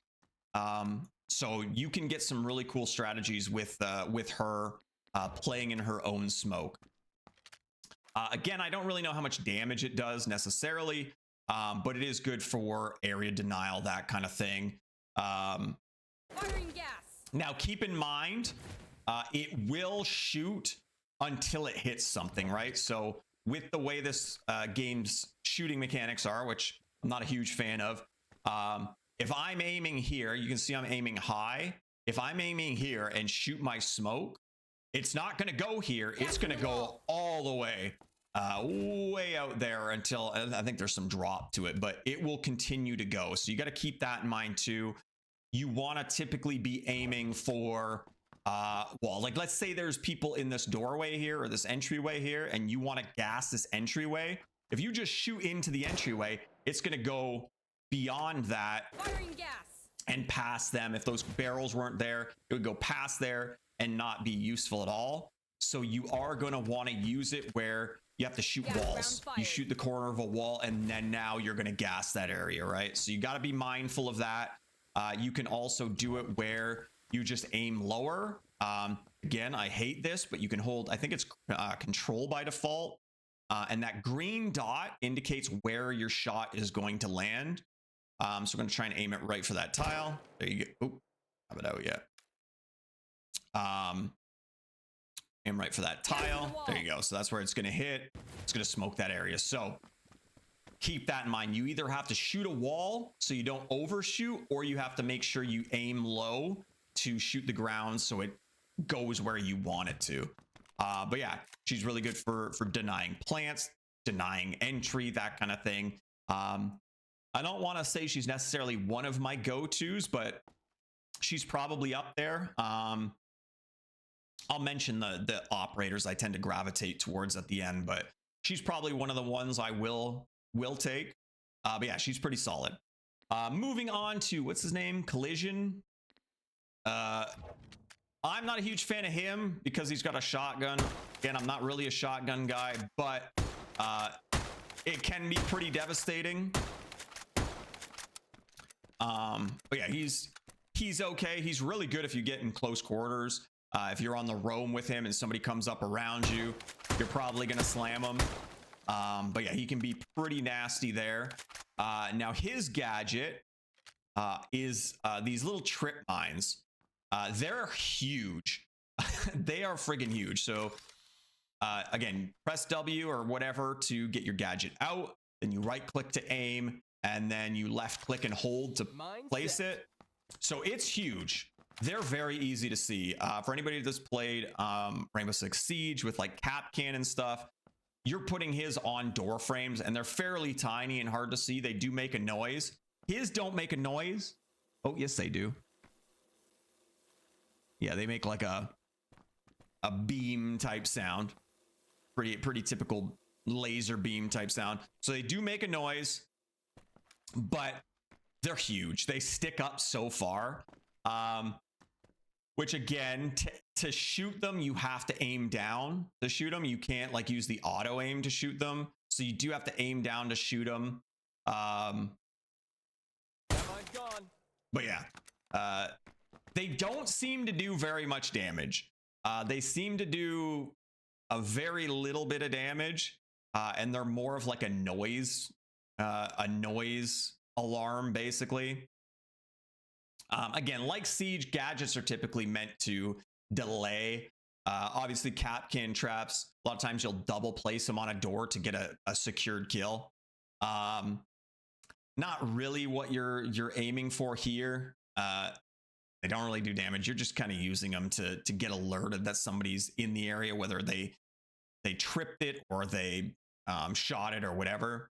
So you can get some really cool strategies with her playing in her own smoke. Again, I don't really know how much damage it does necessarily, but it is good for area denial, that kind of thing. Firing gas. Now, keep in mind, it will shoot until it hits something, right? So with the way this game's shooting mechanics are, which I'm not a huge fan of, if I'm aiming here, you can see I'm aiming high. If I'm aiming here and shoot my smoke, it's not going to go here. It's going to go all the way out there until, I think there's some drop to it, but it will continue to go. So you got to keep that in mind too. You want to typically be aiming for wall. Like, let's say there's people in this doorway here or this entryway here, and you want to gas this entryway. If you just shoot into the entryway, it's going to go beyond that and past them. If those barrels weren't there, it would go past there and not be useful at all. So you are going to want to use it where you have to shoot walls. You shoot the corner of a wall, and then now you're going to gas that area, right? So you got to be mindful of that. You can also do it where you just aim lower. Again, I hate this, but you can hold, I think it's control by default. And that green dot indicates where your shot is going to land. So we're going to try and aim it right for that tile. There you go. Oop, have it out yet. Aim right for that tile. There you go. So that's where it's going to hit. It's going to smoke that area. So keep that in mind. You either have to shoot a wall so you don't overshoot, or you have to make sure you aim low to shoot the ground so it goes where you want it to. But yeah, she's really good for denying plants, denying entry, that kind of thing. I don't want to say she's necessarily one of my go-tos, but she's probably up there. I'll mention the operators I tend to gravitate towards at the end, but she's probably one of the ones I will take. But yeah, she's pretty solid. Moving on to, what's his name? Collision. I'm not a huge fan of him because he's got a shotgun. Again, I'm not really a shotgun guy, but it can be pretty devastating. But yeah, he's okay. He's really good if you get in close quarters. If you're on the roam with him and somebody comes up around you, you're probably gonna slam him. But yeah, he can be pretty nasty there. Now his gadget is these little trip mines. They're huge. They are friggin' huge. So again, press W or whatever to get your gadget out. Then you right click to aim, and then you left click and hold to place it. So it's huge. they're very easy to see. For anybody that's played Rainbow Six Siege with like cap cannon stuff, you're putting his on door frames and they're fairly tiny and hard to see. They do make a noise. His don't make a noise. Oh, yes, they do. Yeah, they make like a beam type sound. Pretty typical laser beam type sound. So they do make a noise, but they're huge. They stick up so far. Which again, to shoot them, you have to aim down to shoot them. You can't like use the auto aim to shoot them. So you do have to aim down to shoot them. But yeah, they don't seem to do very much damage. They seem to do a very little bit of damage, and they're more of like a noise alarm, basically. Again, like Siege, gadgets are typically meant to delay. Obviously, Capcan traps, a lot of times you'll double place them on a door to get a secured kill. Not really what you're aiming for here. They don't really do damage. You're just kind of using them to get alerted that somebody's in the area, whether they tripped it or they shot it or whatever.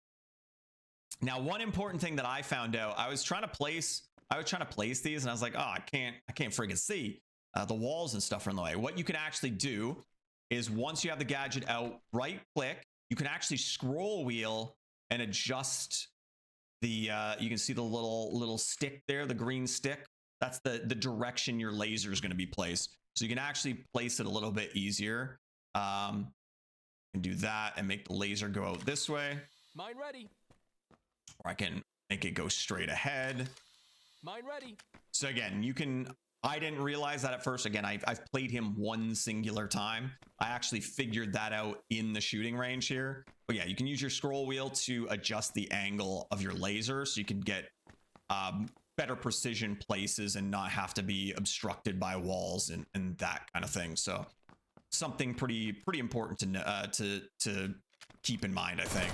Now, one important thing that I found out, I was trying to place these and I was like, oh, I can't friggin' see. The walls and stuff are in the way. What you can actually do is once you have the gadget out, right click, you can actually scroll wheel and adjust the, you can see the little stick there, the green stick. That's the direction your laser is going to be placed. So you can actually place it a little bit easier. You can do that and make the laser go out this way. Mine ready. Or I can make it go straight ahead. Mine ready. So again, you can, I didn't realize that at first. Again, I've played him one singular time. I actually figured that out in the shooting range here. But yeah, you can use your scroll wheel to adjust the angle of your laser so you can get better precision places and not have to be obstructed by walls and that kind of thing. So something pretty important to keep in mind, I think.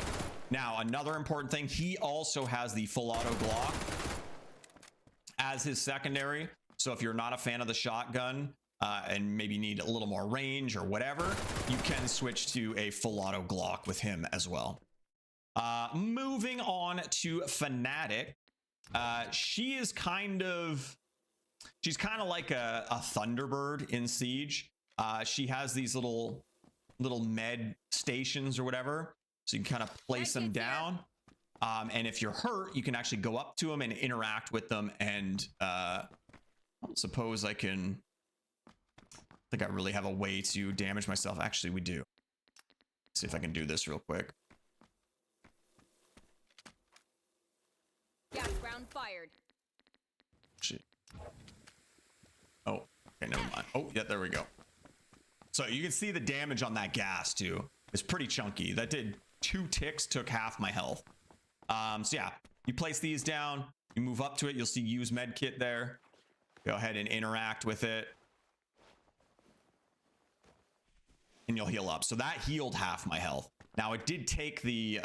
Now, another important thing, he also has the full auto Glock as his secondary. So if you're not a fan of the shotgun and maybe need a little more range or whatever, you can switch to a full auto Glock with him as well. Moving on to Fanatic. She's kind of like a Thunderbird in Siege. She has these little med stations or whatever. So you can kind of place them down. And if you're hurt, you can actually go up to them and interact with them. And I don't suppose I think I really have a way to damage myself. Actually, we do. Let's see if I can do this real quick. Gas round fired. Shit. Oh, okay, never mind. Oh, yeah, there we go. So you can see the damage on that gas too. It's pretty chunky. That did 2 ticks, took half my health. So yeah, you place these down, you move up to it, you'll see use med kit there. Go ahead and interact with it. And you'll heal up. So that healed half my health. Now it did take the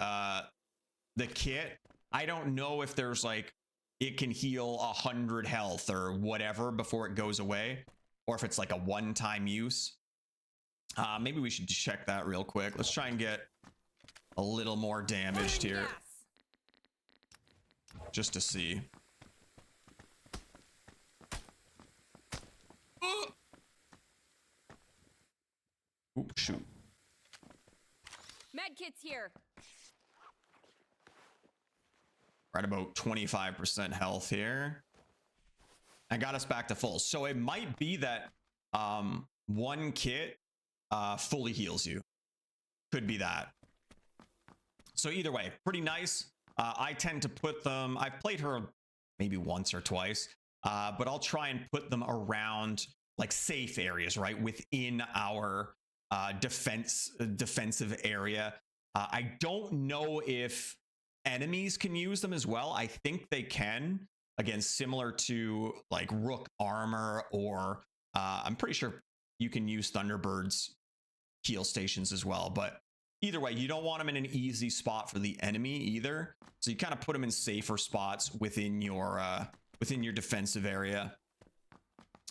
kit. I don't know if there's like, it can heal 100 health or whatever before it goes away, or if it's like a one-time use. Maybe we should check that real quick. Let's try and get a little more damaged here. Gas. Just to see. Oop, shoot. Medkit's here. Right about 25% health here. I got us back to full. So it might be that one kit fully heals you. Could be that. So either way, pretty nice. I tend to put them, I've played her maybe once or twice, but I'll try and put them around like safe areas, right? Within our defensive area. I don't know if enemies can use them as well. I think they can. Again, similar to like Rook armor, or I'm pretty sure you can use Thunderbird's heal stations as well. But either way, you don't want them in an easy spot for the enemy either. So you kind of put them in safer spots within your defensive area.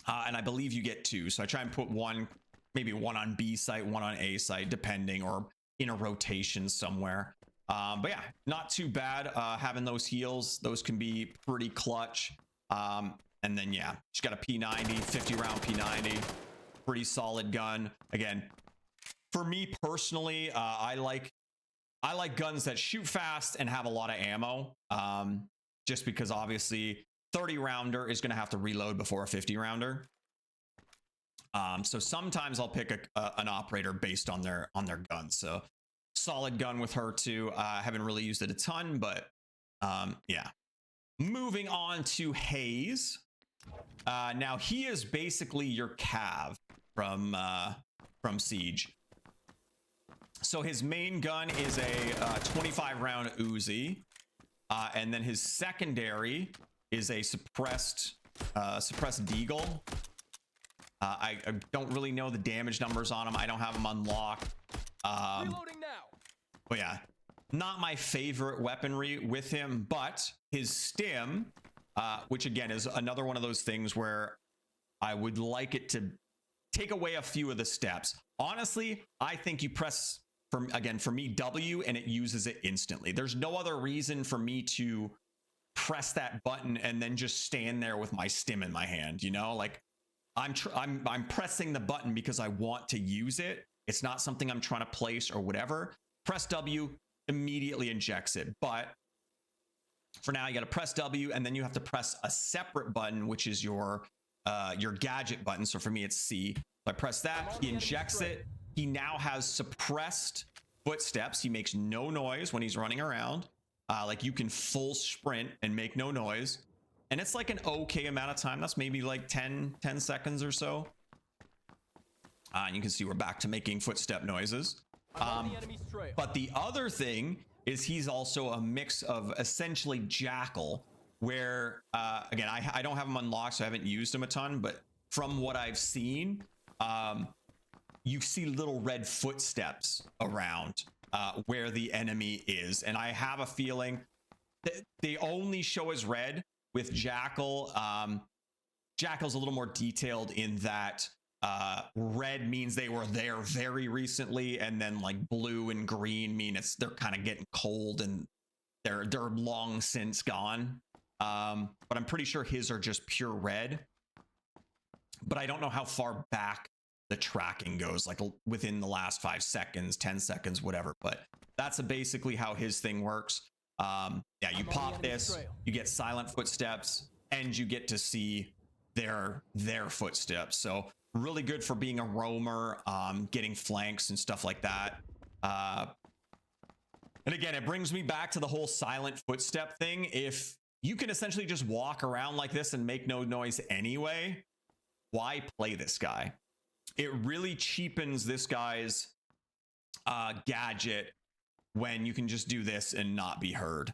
And I believe you get 2. So I try and put one, maybe one on B site, one on A site, depending, or in a rotation somewhere. But yeah, not too bad having those heals. Those can be pretty clutch. And then yeah, she's got a P90, 50 round P90, pretty solid gun. Again, for me personally, I like guns that shoot fast and have a lot of ammo. Just because obviously 30 rounder is going to have to reload before a 50 rounder. So sometimes I'll pick an operator based on their gun. So solid gun with her too. Haven't really used it a ton, but yeah. Moving on to Haze. Now he is basically your Cav from Siege. So his main gun is a 25 round Uzi, and then his secondary is a suppressed Deagle. I don't really know the damage numbers on them. I don't have them unlocked. Reloading now. But yeah, not my favorite weaponry with him, but his stim, which again is another one of those things where I would like it to take away a few of the steps. Honestly, I think you press, for me, W, and it uses it instantly. There's no other reason for me to press that button and then just stand there with my stim in my hand, you know? Like I'm pressing the button because I want to use it. It's not something I'm trying to place or whatever. Press W, immediately injects it. But for now, you got to press W, and then you have to press a separate button, which is your gadget button. So for me, it's C. So I press that, he injects it. He now has suppressed footsteps. He makes no noise when he's running around. Like you can full sprint and make no noise. And it's like an okay amount of time. That's maybe like 10 seconds or so. And you can see we're back to making footstep noises. But the other thing is he's also a mix of essentially Jackal, where, again, I don't have him unlocked, so I haven't used him a ton. But from what I've seen, you see little red footsteps around where the enemy is. And I have a feeling that they only show as red with Jackal. Jackal's a little more detailed in that red means they were there very recently, and then like blue and green mean they're kind of getting cold and they're long since gone. But I'm pretty sure his are just pure red. But I don't know how far back the tracking goes, like within the last 5 seconds, 10 seconds, whatever. But that's basically how his thing works. Yeah, you pop this, you get silent footsteps, and you get to see their footsteps. So really good for being a roamer, getting flanks and stuff like that. And again, it brings me back to the whole silent footstep thing. If you can essentially just walk around like this and make no noise anyway, why play this guy? It really cheapens this guy's gadget when you can just do this and not be heard.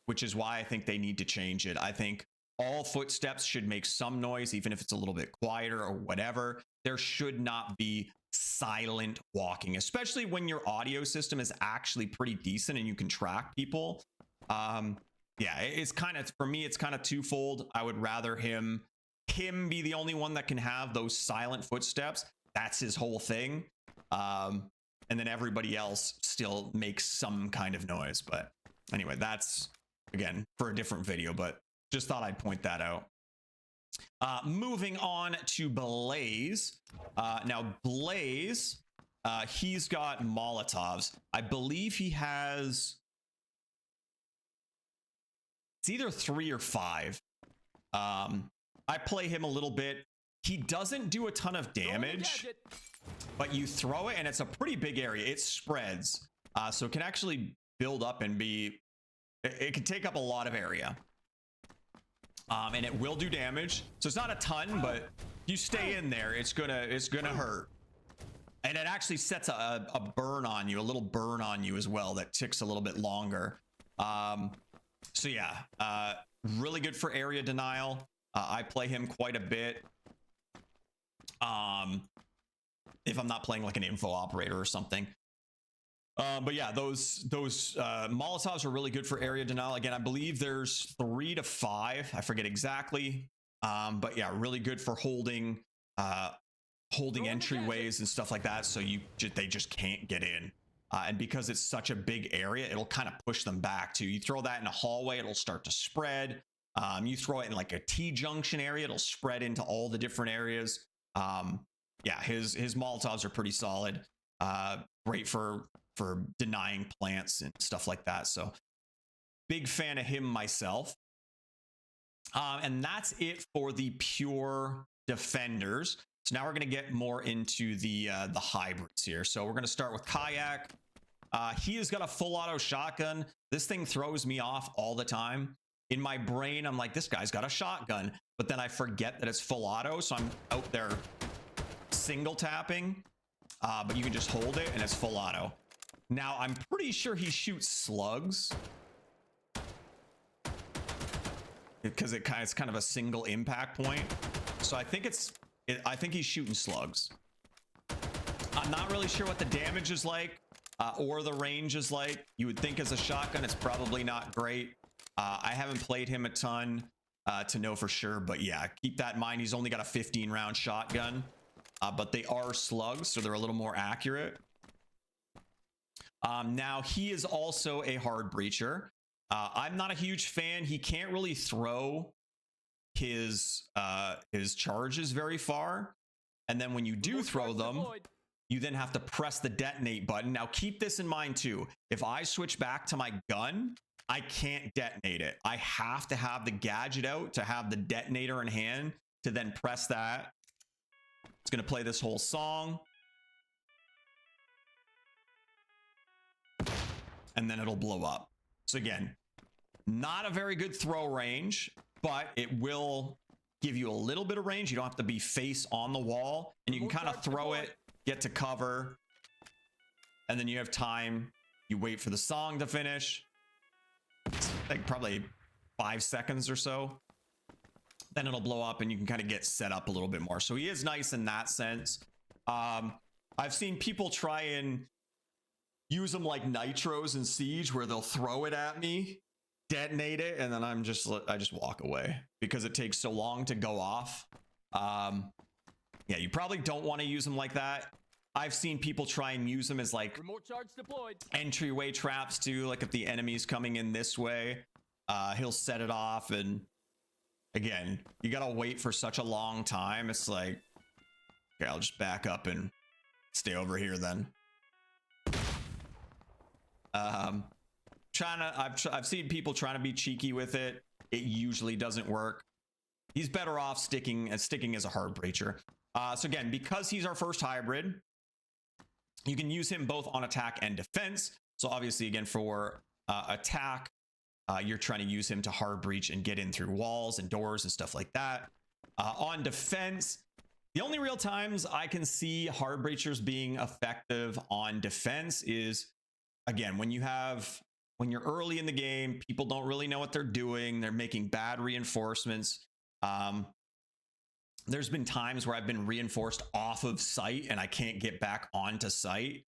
Which is why I think they need to change it. I think all footsteps should make some noise, even if it's a little bit quieter or whatever. There should not be silent walking, especially when your audio system is actually pretty decent and you can track people. Yeah, it's kind of, for me, it's kind of twofold. I would rather him be the only one that can have those silent footsteps. That's his whole thing. And then everybody else still makes some kind of noise. But anyway, that's, again, for a different video, but just thought I'd point that out. Moving on to Blaze. Now, Blaze, he's got Molotovs. I believe he has... It's either 3 or 5. I play him a little bit. He doesn't do a ton of damage, but you throw it and it's a pretty big area. It spreads. So it can actually build up and be... It can take up a lot of area. And it will do damage. So it's not a ton, but you stay in there, it's gonna hurt. And it actually sets a burn on you, a little burn on you as well that ticks a little bit longer. So yeah, really good for area denial. I play him quite a bit. If I'm not playing like an info operator or something. But yeah, those Molotovs are really good for area denial. Again, I believe there's 3 to 5. I forget exactly. But yeah, really good for holding entryways and stuff like that. So they just can't get in. And because it's such a big area, it'll kind of push them back too. You throw that in a hallway, it'll start to spread. You throw it in like a T-junction area, it'll spread into all the different areas. Yeah, his Molotovs are pretty solid. Great for denying plants and stuff like that. So big fan of him myself. And that's it for the pure defenders. So now we're going to get more into the hybrids here. So we're going to start with Kayak. He has got a full auto shotgun. This thing throws me off all the time. In my brain, I'm like, this guy's got a shotgun, but then I forget that it's full auto. So I'm out there single tapping, but you can just hold it and it's full auto. Now I'm pretty sure he shoots slugs because it's kind of a single impact point. So I think I think he's shooting slugs. I'm not really sure what the damage is like or the range is like. You would think as a shotgun, it's probably not great. I haven't played him a ton to know for sure, but yeah, keep that in mind. He's only got a 15-round shotgun, but they are slugs, so they're a little more accurate. Now, he is also a hard breacher. I'm not a huge fan. He can't really throw his charges very far. And then when you do throw them, you then have to press the detonate button. Now, keep this in mind too. If I switch back to my gun, I can't detonate it. I have to have the gadget out to have the detonator in hand to then press that. It's going to play this whole song. And then it'll blow up. So again, not a very good throw range, but it will give you a little bit of range. You don't have to be face on the wall, and you can kind of throw it, get to cover, and then you have time. You wait for the song to finish. It's like probably 5 seconds or so. Then it'll blow up and you can kind of get set up a little bit more. So he is nice in that sense. I've seen people try and use them like nitros in Siege, where they'll throw it at me, detonate it, and then I just walk away because it takes so long to go off. Yeah, you probably don't want to use them like that. I've seen people try and use them as like remote charge deployed. Entryway traps too. Like if the enemy's coming in this way, he'll set it off, and again, you gotta wait for such a long time. It's like, okay, I'll just back up and stay over here then. I've seen people trying to be cheeky with it. It usually doesn't work. He's better off sticking as a hard breacher. So again, because he's our first hybrid, you can use him both on attack and defense. So obviously, again, for attack, you're trying to use him to hard breach and get in through walls and doors and stuff like that. On defense, the only real times I can see hard breachers being effective on defense is, again, when you're early in the game, people don't really know what they're doing. They're making bad reinforcements. There's been times where I've been reinforced off of site and I can't get back onto site.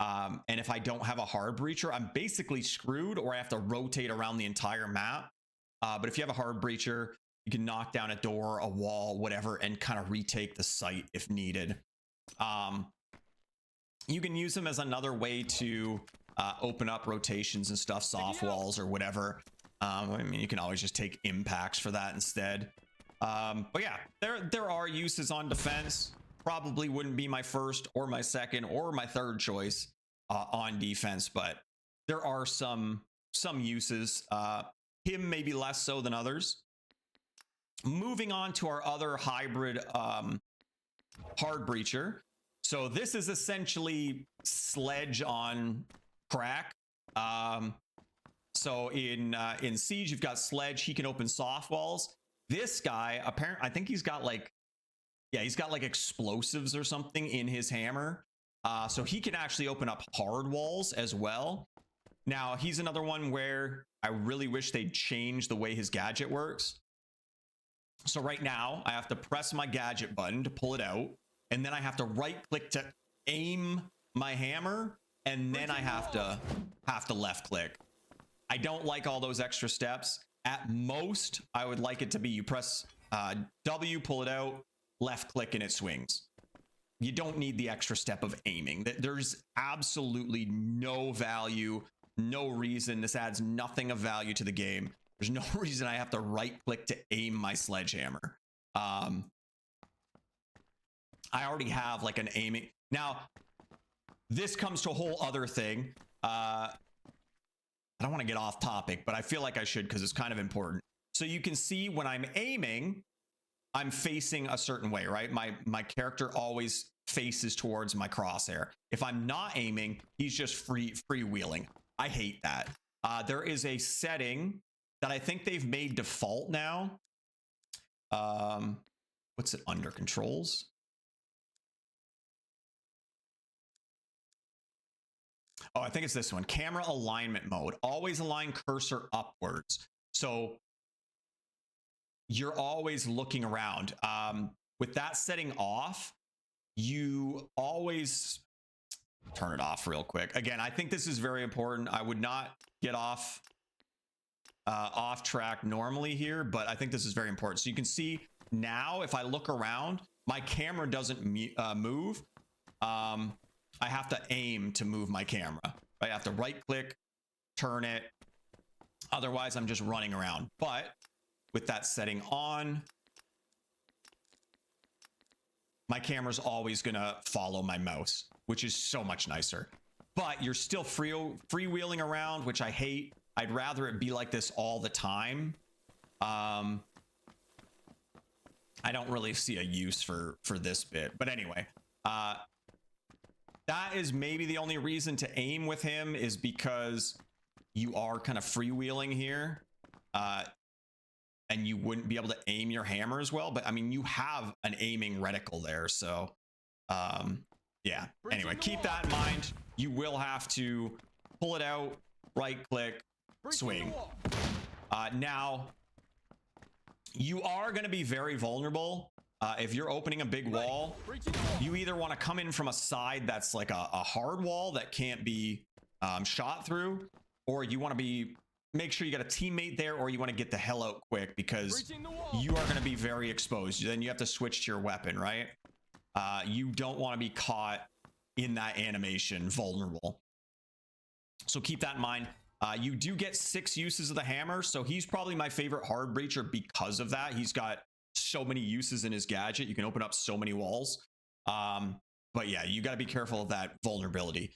And if I don't have a hard breacher, I'm basically screwed, or I have to rotate around the entire map. But if you have a hard breacher, you can knock down a door, a wall, whatever, and kind of retake the site if needed. You can use them as another way to open up rotations and stuff, soft walls or whatever. I mean, you can always just take impacts for that instead. But yeah, there are uses on defense. Probably wouldn't be my first or my second or my third choice on defense, but there are some uses. Him maybe less so than others. Moving on to our other hybrid hard breacher. So this is essentially Sledge on crack. So in Siege, you've got Sledge. He can open soft walls. This guy, apparently, I think he's got like explosives or something in his hammer. So he can actually open up hard walls as well. Now, he's another one where I really wish they'd change the way his gadget works. So right now, I have to press my gadget button to pull it out, and then I have to right click to aim my hammer, and then I have to left click. I don't like all those extra steps. At most, I would like it to be you press W, pull it out, left click and it swings. You don't need the extra step of aiming. There's absolutely no value, no reason. This adds nothing of value to the game. There's no reason I have to right click to aim my sledgehammer. I already have like an aiming. Now, this comes to a whole other thing. I don't want to get off topic, but I feel like I should because it's kind of important. So you can see when I'm aiming, I'm facing a certain way, right? My character always faces towards my crosshair. If I'm not aiming, he's just freewheeling. I hate that. There is a setting that I think they've made default now. What's it under? Controls? Oh, I think it's this one. Camera alignment mode. Always align cursor upwards. So you're always looking around. With that setting off, you always turn it off real quick. Again, I think this is very important. I would not get off track normally here, but I think this is very important. So you can see now, if I look around, my camera doesn't move. I have to aim to move my camera. I have to right click, turn it. Otherwise, I'm just running around. But with that setting on, my camera's always gonna follow my mouse, which is so much nicer. But you're still freewheeling around, which I hate. I'd rather it be like this all the time. I don't really see a use for this bit. But anyway, that is maybe the only reason to aim with him, is because you are kind of freewheeling here. And you wouldn't be able to aim your hammer as well. But I mean, you have an aiming reticle there. So yeah, anyway, keep that in mind. You will have to pull it out, right click, swing. Now, you are going to be very vulnerable. If you're opening a big wall, you either want to come in from a side that's like a hard wall that can't be shot through, or you want to make sure you got a teammate there, or you want to get the hell out quick, because you are going to be very exposed. Then you have to switch to your weapon, right? You don't want to be caught in that animation vulnerable. So keep that in mind. You do get 6 uses of the hammer, so he's probably my favorite hard breacher because of that. He's got so many uses in his gadget. You can open up so many walls. But yeah, you got to be careful of that vulnerability.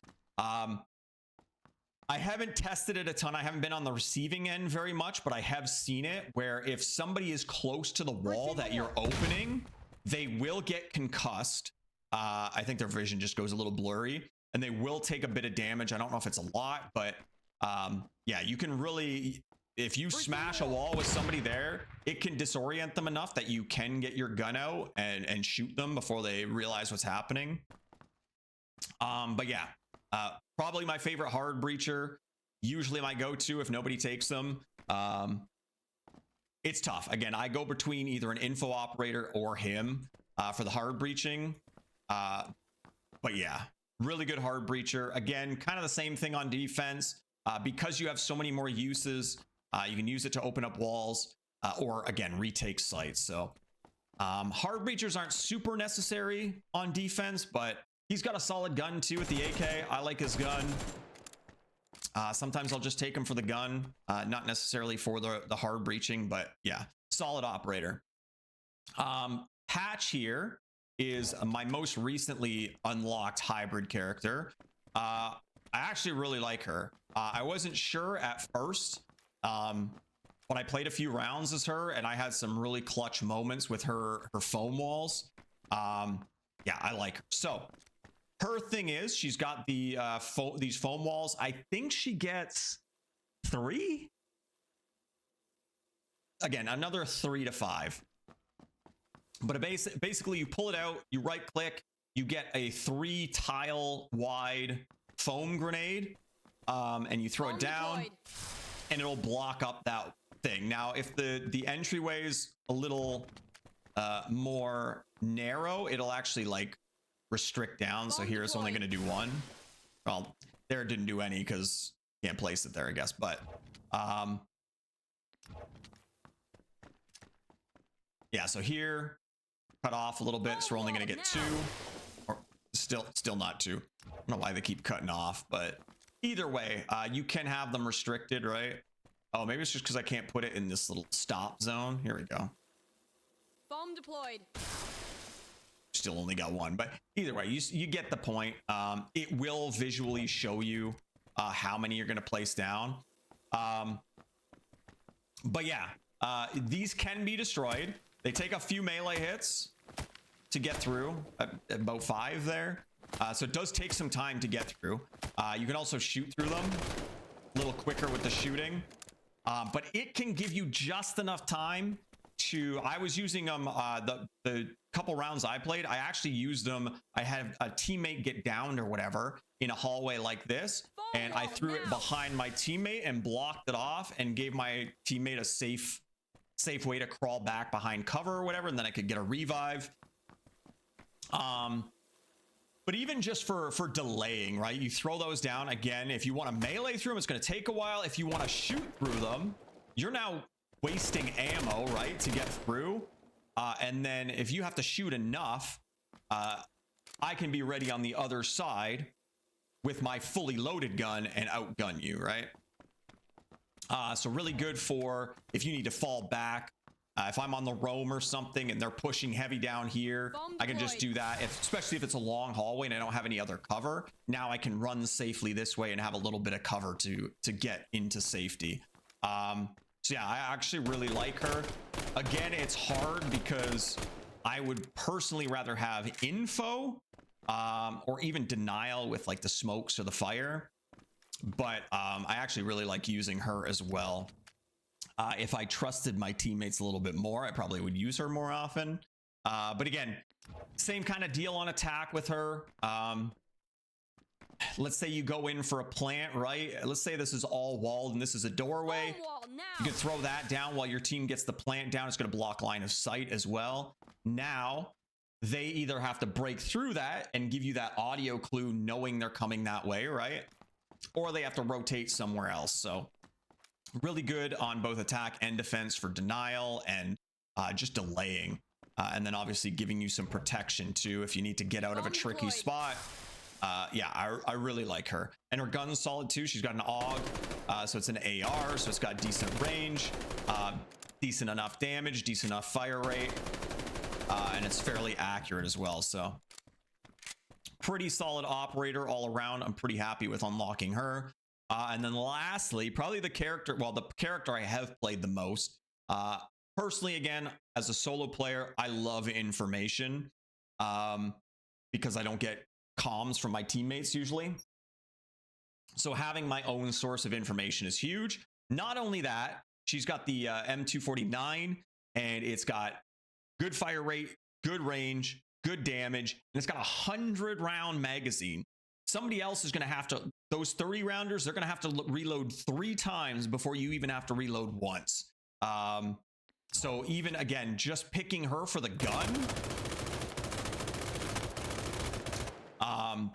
I haven't tested it a ton. I haven't been on the receiving end very much, but I have seen it where if somebody is close to the wall that you're opening, they will get concussed. I think their vision just goes a little blurry, and they will take a bit of damage. I don't know if it's a lot, but yeah, you can really, if you smash a wall with somebody there, it can disorient them enough that you can get your gun out and shoot them before they realize what's happening. But yeah, probably my favorite hard breacher, usually my go-to if nobody takes them. It's tough. Again, I go between either an info operator or him for the hard breaching. But yeah, really good hard breacher. Again, kind of the same thing on defense. Because you have so many more uses, you can use it to open up walls or, again, retake sites. So hard breachers aren't super necessary on defense, but he's got a solid gun too with the AK. I like his gun. Sometimes I'll just take him for the gun, not necessarily for the hard breaching, but yeah, solid operator. Patch here is my most recently unlocked hybrid character. I actually really like her. I wasn't sure at first, but I played a few rounds as her, and I had some really clutch moments with her foam walls. Yeah, I like her. So her thing is she's got the these foam walls. I think she gets 3. Again, another 3 to 5. But basically, you pull it out, you right click, you get a 3 tile wide foam grenade, and you throw it down, and it'll block up that thing. Now, if the entryway is a little more narrow, it'll actually like restrict down. So here it's only going to do 1. Well, there it didn't do any because can't place it there, I guess. But yeah, so here, cut off a little bit, so we're only gonna get 2. Or still not 2. I don't know why they keep cutting off, but either way, you can have them restricted, right? Oh, maybe it's just because I can't put it in this little stop zone. Here we go. Bomb deployed. Still only got 1, but either way, you get the point. It will visually show you how many you're going to place down. But yeah, these can be destroyed. They take a few melee hits to get through, about 5 there. So it does take some time to get through. You can also shoot through them a little quicker with the shooting. But it can give you just enough time to, I was using them, the couple rounds I played, I actually used them. I had a teammate get downed or whatever in a hallway like this, and I threw it behind my teammate and blocked it off and gave my teammate a safe way to crawl back behind cover or whatever, and then I could get a revive. But even just for delaying, right? You throw those down again. If you want to melee through them, it's going to take a while. If you want to shoot through them, you're now wasting ammo, right, to get through. And then if you have to shoot enough, I can be ready on the other side with my fully loaded gun and outgun you, right? So really good for if you need to fall back. If I'm on the roam or something and they're pushing heavy down here, I can just do that. Especially if it's a long hallway and I don't have any other cover. Now I can run safely this way and have a little bit of cover to get into safety. So yeah, I actually really like her. Again, it's hard because I would personally rather have info or even denial with like the smokes or the fire. But I actually really like using her as well. If I trusted my teammates a little bit more, I probably would use her more often. But again, same kind of deal on attack with her. Let's say you go in for a plant, right? Let's say this is all walled and this is a doorway. You can throw that down while your team gets the plant down. It's going to block line of sight as well. Now, they either have to break through that and give you that audio clue knowing they're coming that way, right? Or they have to rotate somewhere else. So really good on both attack and defense for denial and just delaying. And then obviously giving you some protection too if you need to get out of a tricky spot. Yeah, I really like her. And her gun's solid too. She's got an AUG, so it's an AR, so it's got decent range, decent enough damage, decent enough fire rate, and it's fairly accurate as well. So pretty solid operator all around. I'm pretty happy with unlocking her. And then lastly, probably the character I have played the most. Personally, again, as a solo player, I love information because I don't get comms from my teammates usually. So having my own source of information is huge. Not only that, she's got the M249 and it's got good fire rate, good range, good damage, and it's got a 100-round magazine. Somebody else is going to have to, those 30 rounders, they're going to have to reload 3 times before you even have to reload once. So even again, just picking her for the gun,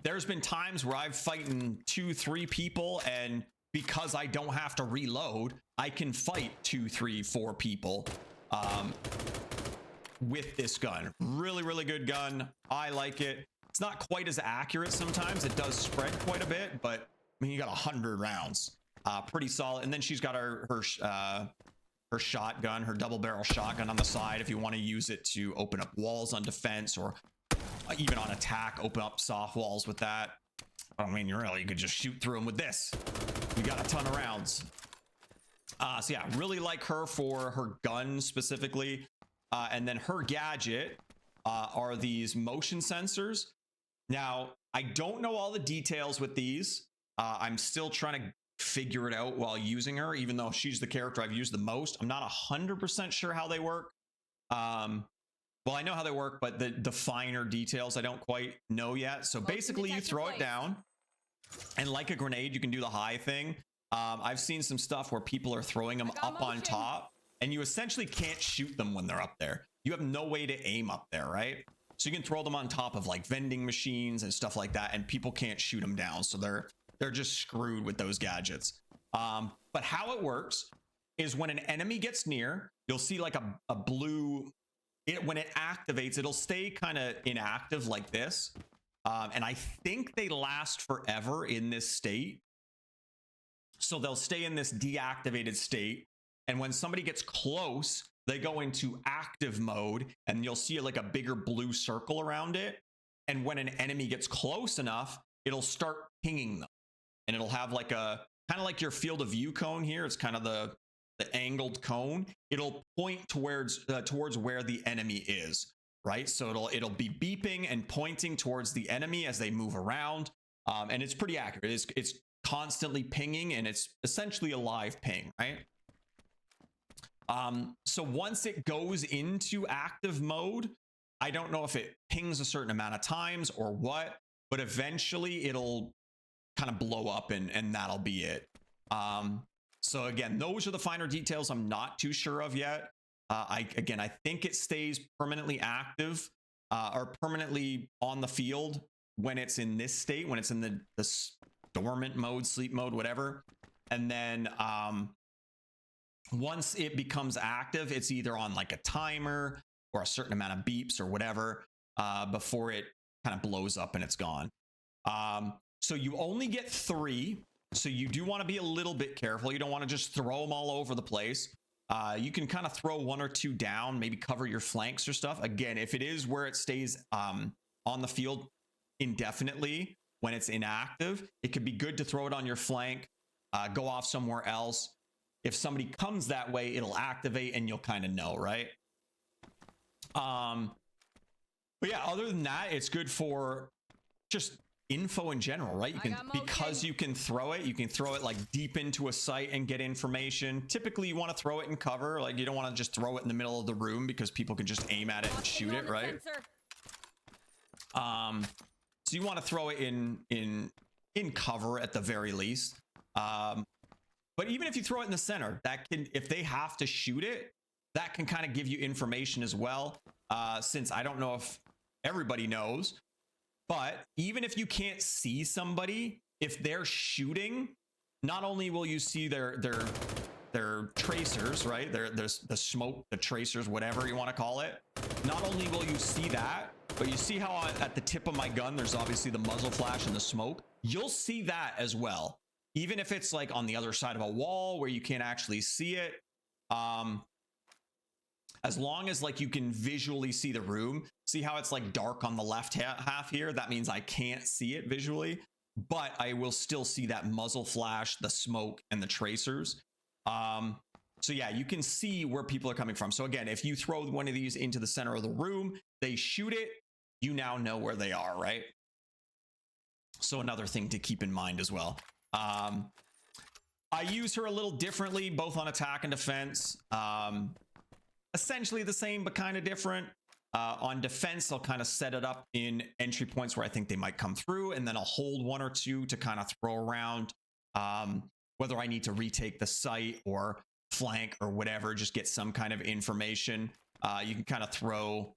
there's been times where I've fighting 2-3 people, and because I don't have to reload, I can fight 2, 3, 4 people with this gun. Really, really good gun. I like it. It's not quite as accurate sometimes. It does spread quite a bit, but I mean, you got 100 rounds. Pretty solid. And then she's got her shotgun, her double barrel shotgun on the side if you want to use it to open up walls on defense or even on attack, open up soft walls with that. I mean, you could just shoot through them with this. You got a ton of rounds. So yeah, really like her for her gun specifically. And then her gadget are these motion sensors. Now, I don't know all the details with these. I'm still trying to figure it out while using her, even though she's the character I've used the most. I'm not 100% sure how they work. Well, I know how they work, but the finer details I don't quite know yet. So basically you throw it down and like a grenade, you can do the high thing. I've seen some stuff where people are throwing them up on top and you essentially can't shoot them when they're up there. You have no way to aim up there, right? So you can throw them on top of like vending machines and stuff like that, and people can't shoot them down. So they're just screwed with those gadgets. But how it works is when an enemy gets near, you'll see like a blue when it activates, it'll stay kind of inactive like this. And I think they last forever in this state. So they'll stay in this deactivated state. And when somebody gets close, they go into active mode and you'll see like a bigger blue circle around it. And when an enemy gets close enough, it'll start pinging them. And it'll have like a kind of like your field of view cone here. It's kind of the angled cone. It'll point towards where the enemy is, right? So it'll be beeping and pointing towards the enemy as they move around. And it's pretty accurate. It's constantly pinging, and it's essentially a live ping, right? So once it goes into active mode, I don't know if it pings a certain amount of times or what, but eventually it'll kind of blow up and that'll be it. So again, those are the finer details I'm not too sure of yet. I think it stays permanently active or permanently on the field when it's in this state, when it's in the dormant mode, sleep mode, whatever. And then once it becomes active, it's either on like a timer or a certain amount of beeps or whatever before it kind of blows up and it's gone. So you only get 3. So you do want to be a little bit careful. You don't want to just throw them all over the place. You can kind of throw 1 or 2 down, maybe cover your flanks or stuff. Again, if it is where it stays on the field indefinitely when it's inactive, it could be good to throw it on your flank, go off somewhere else. If somebody comes that way, it'll activate and you'll kind of know, right? But yeah, other than that, it's good for just info in general, right? You can, because you can throw it like deep into a site and get information. Typically you want to throw it in cover. Like you don't want to just throw it in the middle of the room because people can just aim at it and shoot it, right? So you want to throw it in cover at the very least. But even if you throw it in the center, that can, if they have to shoot it, that can kind of give you information as well. Since I don't know if everybody knows, but even if you can't see somebody, if they're shooting, not only will you see their tracers, right? There's the smoke, the tracers, whatever you want to call it. Not only will you see that, but you see how at the tip of my gun, there's obviously the muzzle flash and the smoke. You'll see that as well. Even if it's like on the other side of a wall where you can't actually see it. As long as like you can visually see the room, see how it's like dark on the left half here? That means I can't see it visually, but I will still see that muzzle flash, the smoke, and the tracers. So yeah, you can see where people are coming from. So again, if you throw one of these into the center of the room, they shoot it, you now know where they are, right? So another thing to keep in mind as well. I use her a little differently, both on attack and defense. Essentially the same, but kind of different. On defense, I'll kind of set it up in entry points where I think they might come through, and then I'll hold 1 or 2 to kind of throw around. Whether I need to retake the site or flank or whatever, just get some kind of information. You can kind of throw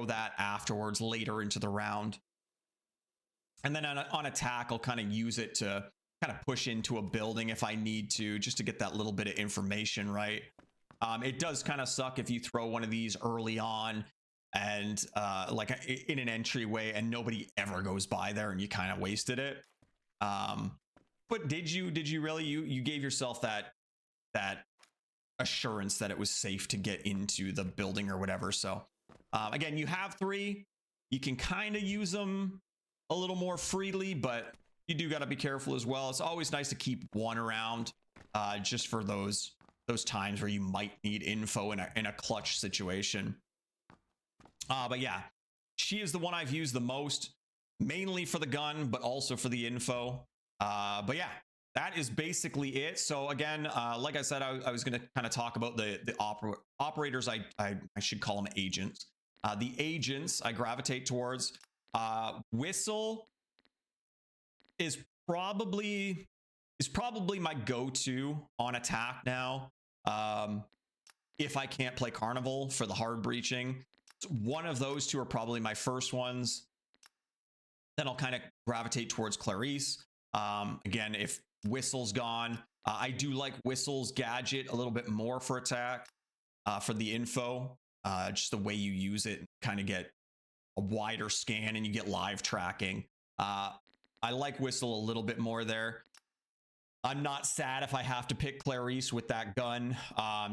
that afterwards, later into the round. And then on attack, I'll kind of use it to kind of push into a building if I need to, just to get that little bit of information, right? It does kind of suck if you throw one of these early on and like in an entryway and nobody ever goes by there and you kind of wasted it. But did you really, you gave yourself that assurance that it was safe to get into the building or whatever. So again, you have 3, you can kind of use them a little more freely, but you do got to be careful as well. It's always nice to keep 1 around just for those times where you might need info in a clutch situation. But yeah, she is the one I've used the most, mainly for the gun, but also for the info. But yeah, that is basically it. So again, like I said, I was going to kind of talk about the operators. I should call them agents. The agents I gravitate towards. Whistle is probably my go-to on attack now. If I can't play Karnival for the hard breaching, one of those 2 are probably my first ones. Then I'll kind of gravitate towards Clarice. Again, if Whistle's gone, I do like Whistle's gadget a little bit more for attack, for the info. just the way you use it, kind of get a wider scan and you get live tracking. I like Whistle a little bit more there. I'm not sad if I have to pick Clarice with that gun.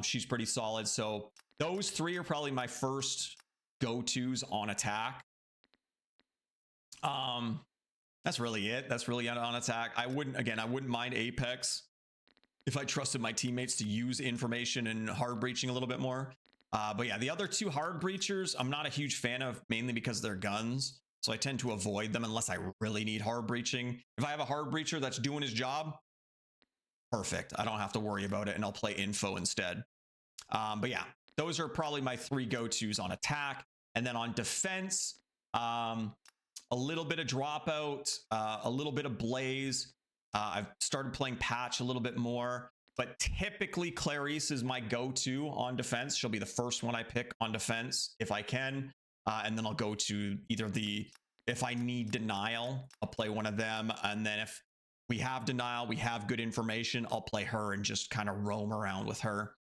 She's pretty solid. So those three are probably my first go-tos on attack. That's really it. That's really on attack. I wouldn't mind Apex if I trusted my teammates to use information and hard breaching a little bit more. But yeah, the other two hard breachers, I'm not a huge fan of, mainly because they're guns. So I tend to avoid them unless I really need hard breaching. If I have a hard breacher that's doing his job, perfect. I don't have to worry about it, and I'll play info instead. But yeah, those are probably my three go-tos on attack. And then on defense, a little bit of Dropout, a little bit of Blaze. I've started playing Patch a little bit more, but typically Clarice is my go-to on defense. She'll be the first one I pick on defense if I can. And then I'll go to either if I need Denial, I'll play one of them. And then if we have Denial, we have good information, I'll play her and just kind of roam around with her.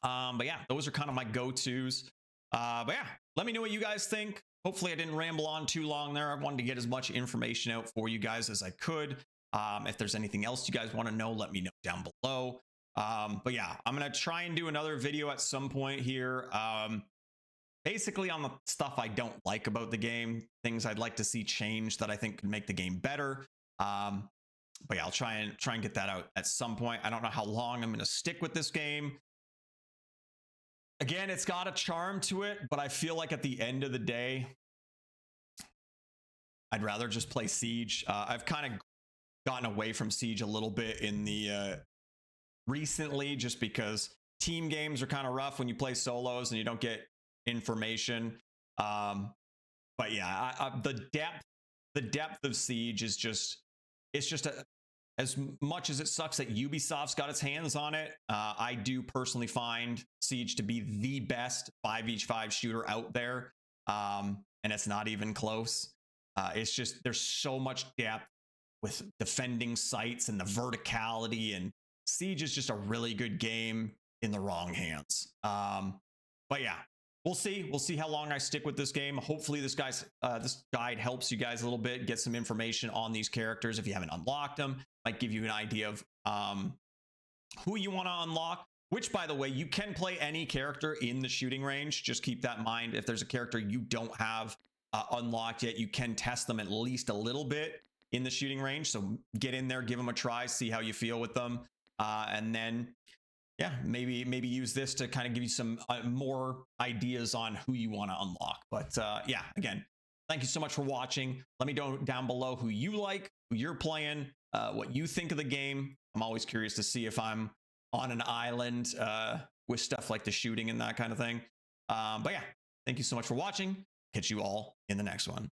But yeah, those are kind of my go-tos. But yeah, let me know what you guys think. Hopefully I didn't ramble on too long there. I wanted to get as much information out for you guys as I could. If there's anything else you guys want to know, let me know down below. But yeah, I'm going to try and do another video at some point here. Basically on the stuff I don't like about the game, things I'd like to see change that I think could make the game better. But yeah, I'll try and get that out at some point. I don't know how long I'm going to stick with this game. Again, it's got a charm to it, but I feel like at the end of the day, I'd rather just play Siege. I've kind of gotten away from Siege a little bit in the recently, just because team games are kind of rough when you play solos and you don't get information. But yeah, the depth of Siege is just, as much as it sucks that Ubisoft's got its hands on it, I do personally find Siege to be the best 5v5 shooter out there. And it's not even close. It's just, there's so much depth with defending sites and the verticality, and Siege is just a really good game in the wrong hands. But yeah, we'll see how long I stick with this game. Hopefully this guide helps you guys a little bit, get some information on these characters if you haven't unlocked them. Might give you an idea of who you want to unlock, which, by the way, you can play any character in the shooting range. Just keep that in mind. If there's a character you don't have unlocked yet, you can test them at least a little bit in the shooting range. So get in there, give them a try, see how you feel with them. And then, yeah, maybe use this to kind of give you some more ideas on who you want to unlock. But yeah, again, thank you so much for watching. Let me know down below who you like, who you're playing, what you think of the game. I'm always curious to see if I'm on an island with stuff like the shooting and that kind of thing. But yeah, thank you so much for watching. Catch you all in the next one.